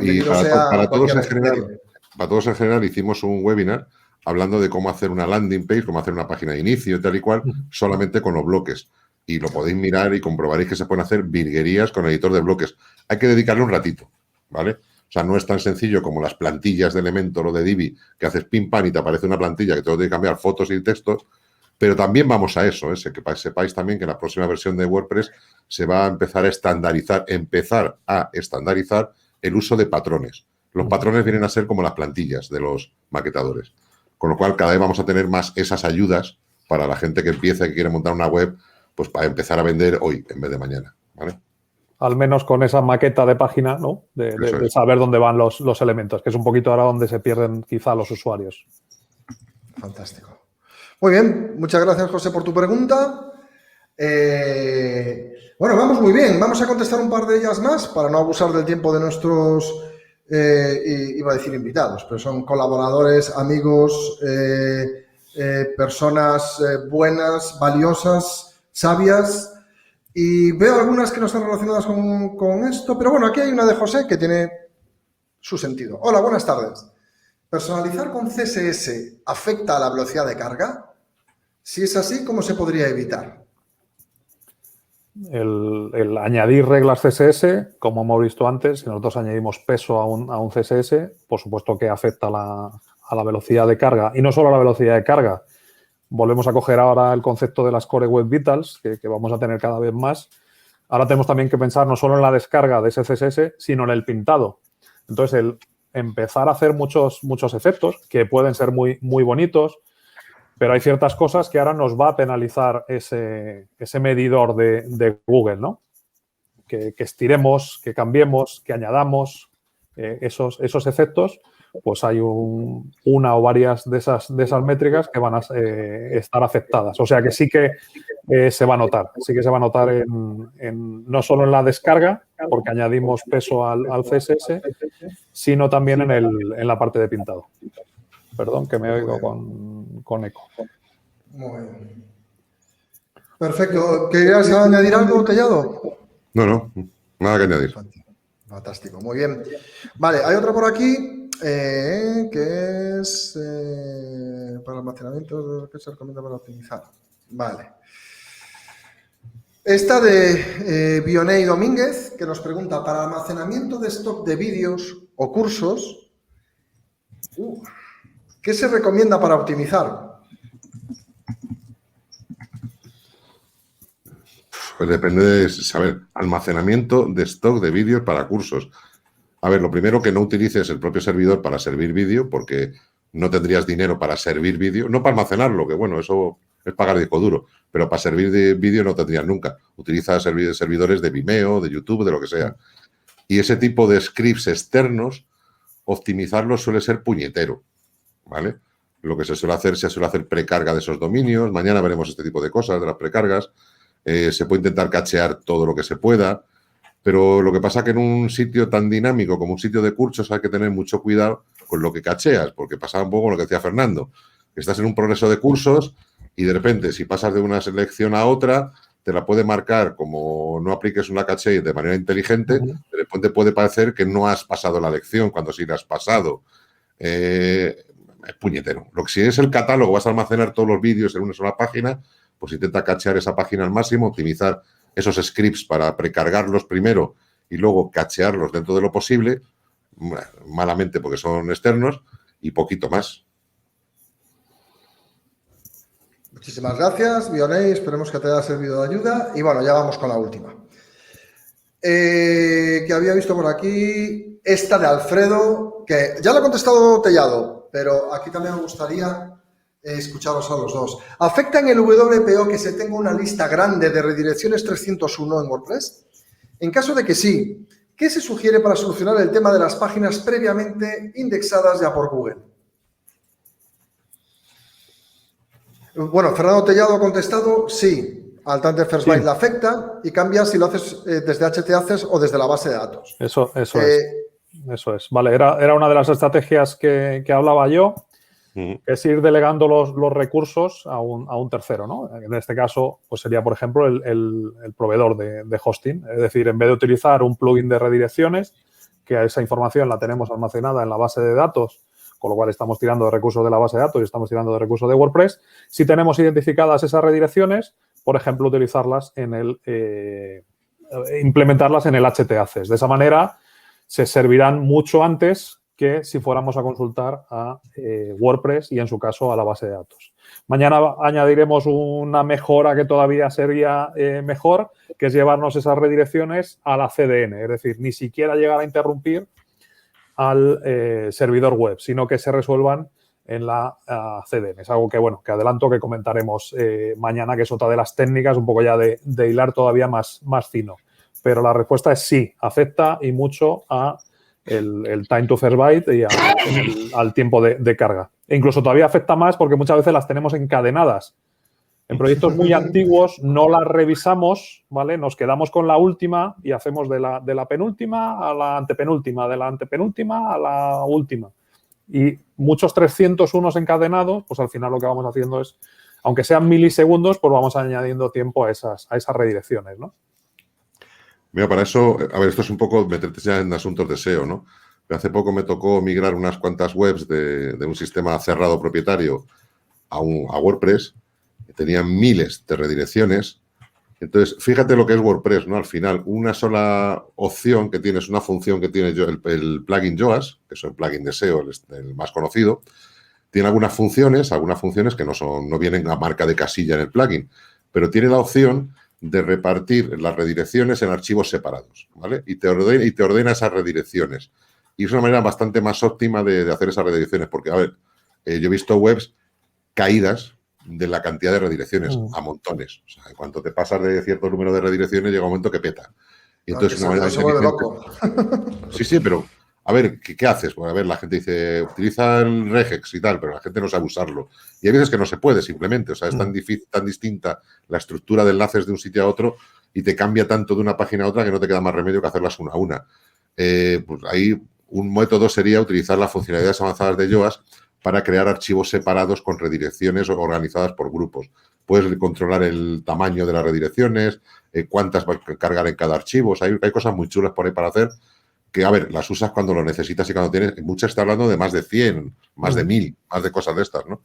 y para todos en general hicimos un webinar hablando de cómo hacer una landing page, cómo hacer una página de inicio y tal y cual, solamente con los bloques. Y lo podéis mirar y comprobaréis que se pueden hacer virguerías con el editor de bloques. Hay que dedicarle un ratito, ¿vale? O sea, no es tan sencillo como las plantillas de Elementor o de Divi, que haces pim pam y te aparece una plantilla que te tiene que cambiar fotos y textos, pero también vamos a eso, que sepáis también que en la próxima versión de WordPress se va a empezar a estandarizar el uso de patrones. Los patrones vienen a ser como las plantillas de los maquetadores, con lo cual cada vez vamos a tener más esas ayudas para la gente que empieza y que quiere montar una web, pues para empezar a vender hoy en vez de mañana, ¿vale? Al menos con esa maqueta de página, ¿no? De saber dónde van los elementos, que es un poquito ahora donde se pierden quizá los usuarios. Fantástico. Muy bien, muchas gracias, José, por tu pregunta. Bueno, vamos muy bien. Vamos a contestar un par de ellas más para no abusar del tiempo de nuestros, iba a decir invitados, pero son colaboradores, amigos, personas buenas, valiosas, sabias. Y veo algunas que no están relacionadas con esto, pero bueno, aquí hay una de José que tiene su sentido. Hola, buenas tardes. ¿Personalizar con CSS afecta a la velocidad de carga? Si es así, ¿cómo se podría evitar? El añadir reglas CSS, como hemos visto antes, si nosotros añadimos peso a un CSS, por supuesto que afecta a la velocidad de carga. Y no solo a la velocidad de carga. Volvemos a coger ahora el concepto de las Core Web Vitals, que vamos a tener cada vez más. Ahora tenemos también que pensar no solo en la descarga de ese CSS, sino en el pintado. Entonces, el empezar a hacer muchos efectos que pueden ser muy, muy bonitos, pero hay ciertas cosas que ahora nos va a penalizar ese medidor de Google, ¿no? Que estiremos, que cambiemos, que añadamos esos efectos, pues hay una o varias de esas métricas que van a estar afectadas. O sea que sí que se va a notar. Sí que se va a notar no solo en la descarga, porque añadimos peso al CSS, sino también en la parte de pintado. Perdón, que me oigo con eco. Muy bien. Perfecto. ¿Querías añadir algo, Tellado? No, nada que añadir. Fantástico, muy bien. Vale, hay otra por aquí que es para almacenamiento que se recomienda para optimizar. Vale. Esta de Bionei Domínguez, que nos pregunta, para almacenamiento de stock de vídeos o cursos, ¿qué se recomienda para optimizar? Pues depende de saber, almacenamiento de stock de vídeos para cursos. A ver, lo primero, que no utilices el propio servidor para servir vídeo, porque no tendrías dinero para servir vídeo, no para almacenarlo, que bueno, eso es pagar disco duro, pero para servir de vídeo no tendrías nunca. Utiliza servidores de Vimeo, de YouTube, de lo que sea. Y ese tipo de scripts externos, optimizarlos suele ser puñetero, ¿vale? Lo que se suele hacer precarga de esos dominios. Mañana veremos este tipo de cosas, de las precargas. Se puede intentar cachear todo lo que se pueda, pero lo que pasa es que en un sitio tan dinámico como un sitio de cursos hay que tener mucho cuidado con lo que cacheas, porque pasa un poco lo que decía Fernando, que estás en un progreso de cursos y de repente si pasas de una selección a otra te la puede marcar como no apliques una caché de manera inteligente, de repente puede parecer que no has pasado la lección cuando sí la has pasado. Es puñetero. Lo que si es el catálogo, vas a almacenar todos los vídeos en una sola página, pues intenta cachear esa página al máximo, optimizar esos scripts para precargarlos primero y luego cachearlos dentro de lo posible, malamente porque son externos, y poquito más. Muchísimas gracias, Bionei. Esperemos que te haya servido de ayuda. Y bueno, ya vamos con la última. Que había visto por aquí, esta de Alfredo, que ya la ha contestado Tellado, pero aquí también me gustaría escucharos a los dos. ¿Afecta en el WPO que se tenga una lista grande de redirecciones 301 en WordPress? En caso de que sí, ¿qué se sugiere para solucionar el tema de las páginas previamente indexadas ya por Google? Bueno, Fernando Tellado ha contestado sí. Al Tante First Byte le afecta y cambia si lo haces desde HTAccess o desde la base de datos. Eso es. Vale, era una de las estrategias que hablaba yo. Es ir delegando los recursos a un tercero, ¿no? En este caso, pues sería, por ejemplo, el proveedor de hosting. Es decir, en vez de utilizar un plugin de redirecciones, que esa información la tenemos almacenada en la base de datos, con lo cual estamos tirando de recursos de la base de datos y estamos tirando de recursos de WordPress, si tenemos identificadas esas redirecciones, por ejemplo, utilizarlas implementarlas en el HTAccess. De esa manera, se servirán mucho antes que si fuéramos a consultar a WordPress y, en su caso, a la base de datos. Mañana añadiremos una mejora que todavía sería mejor, que es llevarnos esas redirecciones a la CDN. Es decir, ni siquiera llegar a interrumpir al servidor web, sino que se resuelvan en la CDN. Es algo que, bueno, que adelanto que comentaremos mañana, que es otra de las técnicas un poco ya de hilar todavía más fino. Pero la respuesta es sí, afecta y mucho a el time to first byte y al tiempo de carga. E incluso todavía afecta más porque muchas veces las tenemos encadenadas. En proyectos muy antiguos no las revisamos, ¿vale? Nos quedamos con la última y hacemos de la penúltima a la antepenúltima, de la antepenúltima a la última. Y muchos 301 encadenados, pues al final lo que vamos haciendo es, aunque sean milisegundos, pues vamos añadiendo tiempo a esas redirecciones, ¿no? Mira, para eso, a ver, esto es un poco meterte ya en asuntos de SEO, ¿no? Hace poco me tocó migrar unas cuantas webs de un sistema cerrado propietario a WordPress, que tenían miles de redirecciones. Entonces, fíjate lo que es WordPress, ¿no? Al final, una sola opción que tienes, una función que tiene el plugin Yoast, que es el plugin de SEO, el más conocido, tiene algunas funciones que no vienen a marca de casilla en el plugin, pero tiene la opción de repartir las redirecciones en archivos separados, ¿vale? Y te ordena esas redirecciones. Y es una manera bastante más óptima de hacer esas redirecciones, porque, a ver, yo he visto webs caídas de la cantidad de redirecciones, a montones. O sea, en cuanto te pasas de cierto número de redirecciones, llega un momento que peta. Y entonces, una manera se vuelve loco. Sí, pero, a ver, ¿qué haces? Bueno, a ver, la gente dice, utiliza el regex y tal, pero la gente no sabe usarlo. Y hay veces que no se puede, simplemente. O sea, es tan difícil, tan distinta la estructura de enlaces de un sitio a otro y te cambia tanto de una página a otra que no te queda más remedio que hacerlas una a una. Pues ahí un método sería utilizar las funcionalidades avanzadas de Yoast para crear archivos separados con redirecciones organizadas por grupos. Puedes controlar el tamaño de las redirecciones, cuántas va a cargar en cada archivo. O sea, hay cosas muy chulas por ahí para hacer que, a ver, las usas cuando lo necesitas y cuando tienes. Muchas está hablando de más de 100, más de 1000, más de cosas de estas, ¿no?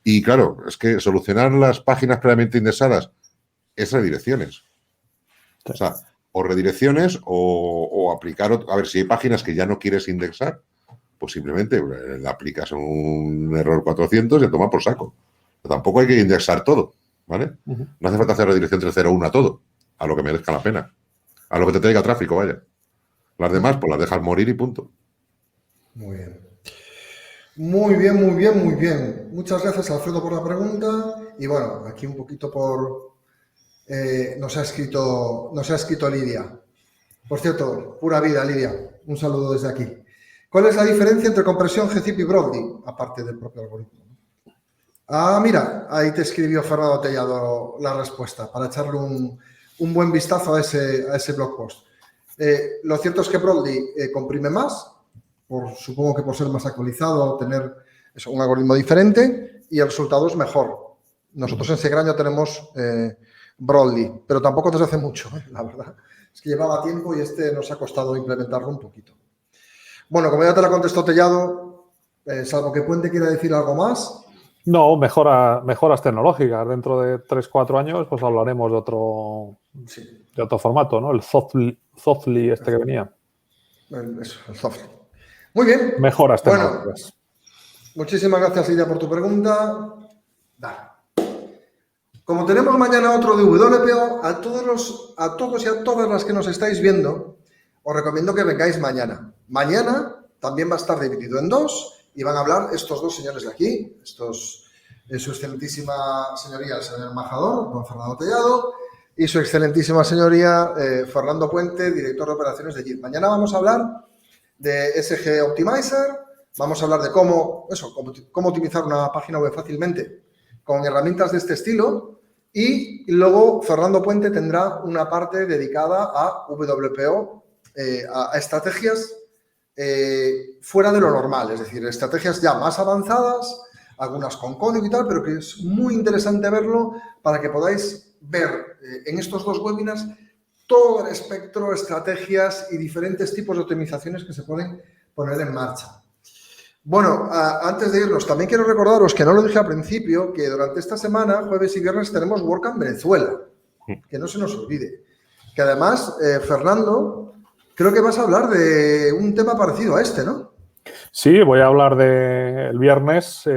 Y claro, es que solucionar las páginas previamente indexadas es redirecciones. O sea, o redirecciones o aplicar. A ver, si hay páginas que ya no quieres indexar, pues simplemente le aplicas un error 400 y toma por saco. Pero tampoco hay que indexar todo, ¿vale? No hace falta hacer redirección 301 a todo, a lo que merezca la pena. A lo que te traiga tráfico, vaya. Las demás, pues las dejas morir y punto. Muy bien. Muy bien, muy bien, muy bien. Muchas gracias, Alfredo, por la pregunta. Y bueno, aquí un poquito nos ha escrito Lidia. Por cierto, pura vida, Lidia. Un saludo desde aquí. ¿Cuál es la diferencia entre compresión, gzip y Broadly, aparte del propio algoritmo? Ah, mira, ahí te escribió Fernando Tellado la respuesta para echarle un buen vistazo a ese blog post. Lo cierto es que Broadly comprime más, supongo que por ser más actualizado, tener un algoritmo diferente, y el resultado es mejor. Nosotros en Segraño tenemos Broadly, pero tampoco nos hace mucho, la verdad. Es que llevaba tiempo y nos ha costado implementarlo un poquito. Bueno, como ya te la contestó Tellado, salvo que Puente quiera decir algo más. No, mejoras tecnológicas. Dentro de 3-4 años, pues hablaremos de otro formato, ¿no? El Softly que venía. El Softly. Muy bien. Mejoras tecnológicas. Bueno, muchísimas gracias, Lidia, por tu pregunta. Dale. Como tenemos mañana otro de WPO, a todos y a todas las que nos estáis viendo, os recomiendo que vengáis mañana. Mañana también va a estar dividido en dos y van a hablar estos dos señores de aquí, su excelentísima señoría, el señor embajador, don Fernando Tellado, y su excelentísima señoría, Fernando Puente, director de operaciones de JIT. Mañana vamos a hablar de SG Optimizer, vamos a hablar de cómo optimizar una página web fácilmente con herramientas de este estilo. Y luego Fernando Puente tendrá una parte dedicada a WPO, a estrategias fuera de lo normal, es decir, estrategias ya más avanzadas, algunas con código y tal, pero que es muy interesante verlo para que podáis ver en estos dos webinars todo el espectro, estrategias y diferentes tipos de optimizaciones que se pueden poner en marcha. Bueno, antes de irnos, también quiero recordaros, que no lo dije al principio, que durante esta semana, jueves y viernes, tenemos WordCamp Venezuela. Que no se nos olvide. Que además, Fernando, creo que vas a hablar de un tema parecido a este, ¿no? Sí, voy a hablar el viernes,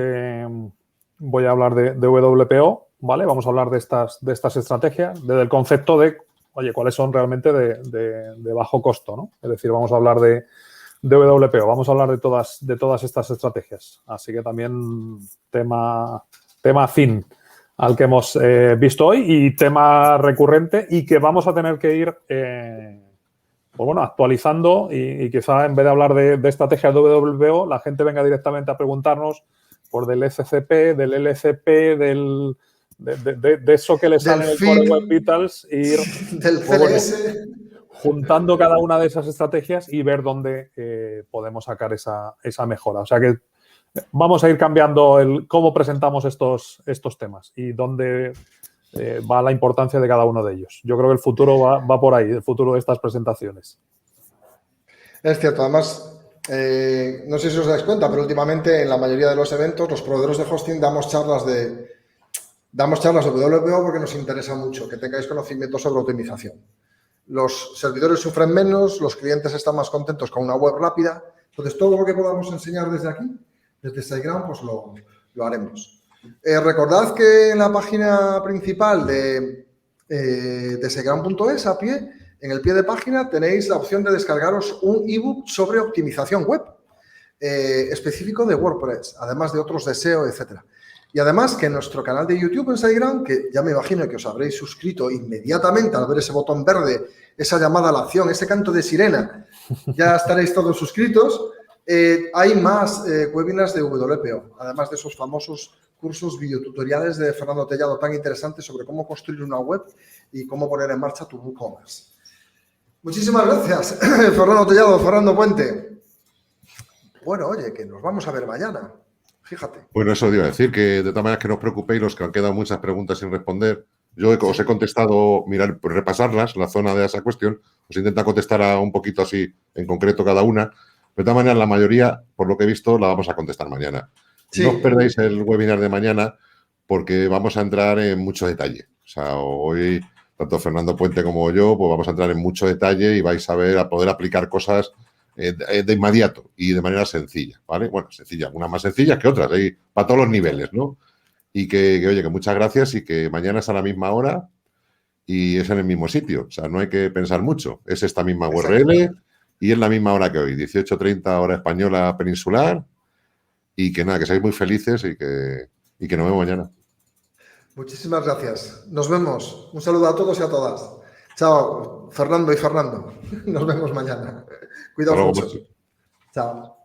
voy a hablar de WPO, ¿vale? Vamos a hablar de estas estrategias, desde el concepto de, oye, cuáles son realmente de bajo costo, ¿no? Es decir, vamos a hablar de WPO, vamos a hablar de todas estas estrategias. Así que también tema fin al que hemos visto hoy y tema recurrente y que vamos a tener que ir actualizando y quizá en vez de hablar de estrategias de WPO, la gente venga directamente a preguntarnos por del SCP, del LCP, de eso que le sale en el Core Web Vitals y ir del CLS. Juntando cada una de esas estrategias y ver dónde podemos sacar esa mejora. O sea que vamos a ir cambiando cómo presentamos estos temas y dónde va la importancia de cada uno de ellos. Yo creo que el futuro va por ahí, el futuro de estas presentaciones. Es cierto, además No sé si os dais cuenta, pero últimamente en la mayoría de los eventos, los proveedores de hosting damos charlas de WPO porque nos interesa mucho que tengáis conocimiento sobre optimización. Los servidores sufren menos, los clientes están más contentos con una web rápida. Entonces, todo lo que podamos enseñar desde aquí, desde SiteGround, pues lo haremos. Recordad que en la página principal de siteground.es, a pie, en el pie de página, tenéis la opción de descargaros un ebook sobre optimización web específico de WordPress, además de otros de SEO, etcétera. Y además que en nuestro canal de YouTube en SiteGround, que ya me imagino que os habréis suscrito inmediatamente al ver ese botón verde, esa llamada a la acción, ese canto de sirena, ya estaréis todos suscritos. Hay más webinars de WPO, además de esos famosos cursos videotutoriales de Fernando Tellado tan interesantes sobre cómo construir una web y cómo poner en marcha tu WooCommerce. Muchísimas gracias, Fernando Tellado, Fernando Puente. Bueno, oye, que nos vamos a ver mañana. Fíjate. Bueno, eso iba a decir, que de todas maneras que no os preocupéis, los que han quedado muchas preguntas sin responder. Yo os he contestado, mirar, pues repasarlas, la zona de esa cuestión. Os intenta contestar a un poquito así, en concreto cada una. De todas maneras, la mayoría, por lo que he visto, la vamos a contestar mañana. Sí. No os perdáis el webinar de mañana porque vamos a entrar en mucho detalle. O sea, hoy, tanto Fernando Puente como yo, pues vamos a entrar en mucho detalle y vais a ver, a poder aplicar cosas de inmediato y de manera sencilla, ¿vale? Bueno, sencilla, unas más sencillas que otras, para todos los niveles, ¿no? Y oye, que muchas gracias y que mañana es a la misma hora y es en el mismo sitio. O sea, no hay que pensar mucho. Es esta misma URL y es la misma hora que hoy, 18:30 hora española peninsular. Y que nada, que seáis muy felices y que nos vemos mañana. Muchísimas gracias. Nos vemos. Un saludo a todos y a todas. Chao, Fernando y Fernando. Nos vemos mañana. Cuidaos mucho. Chao.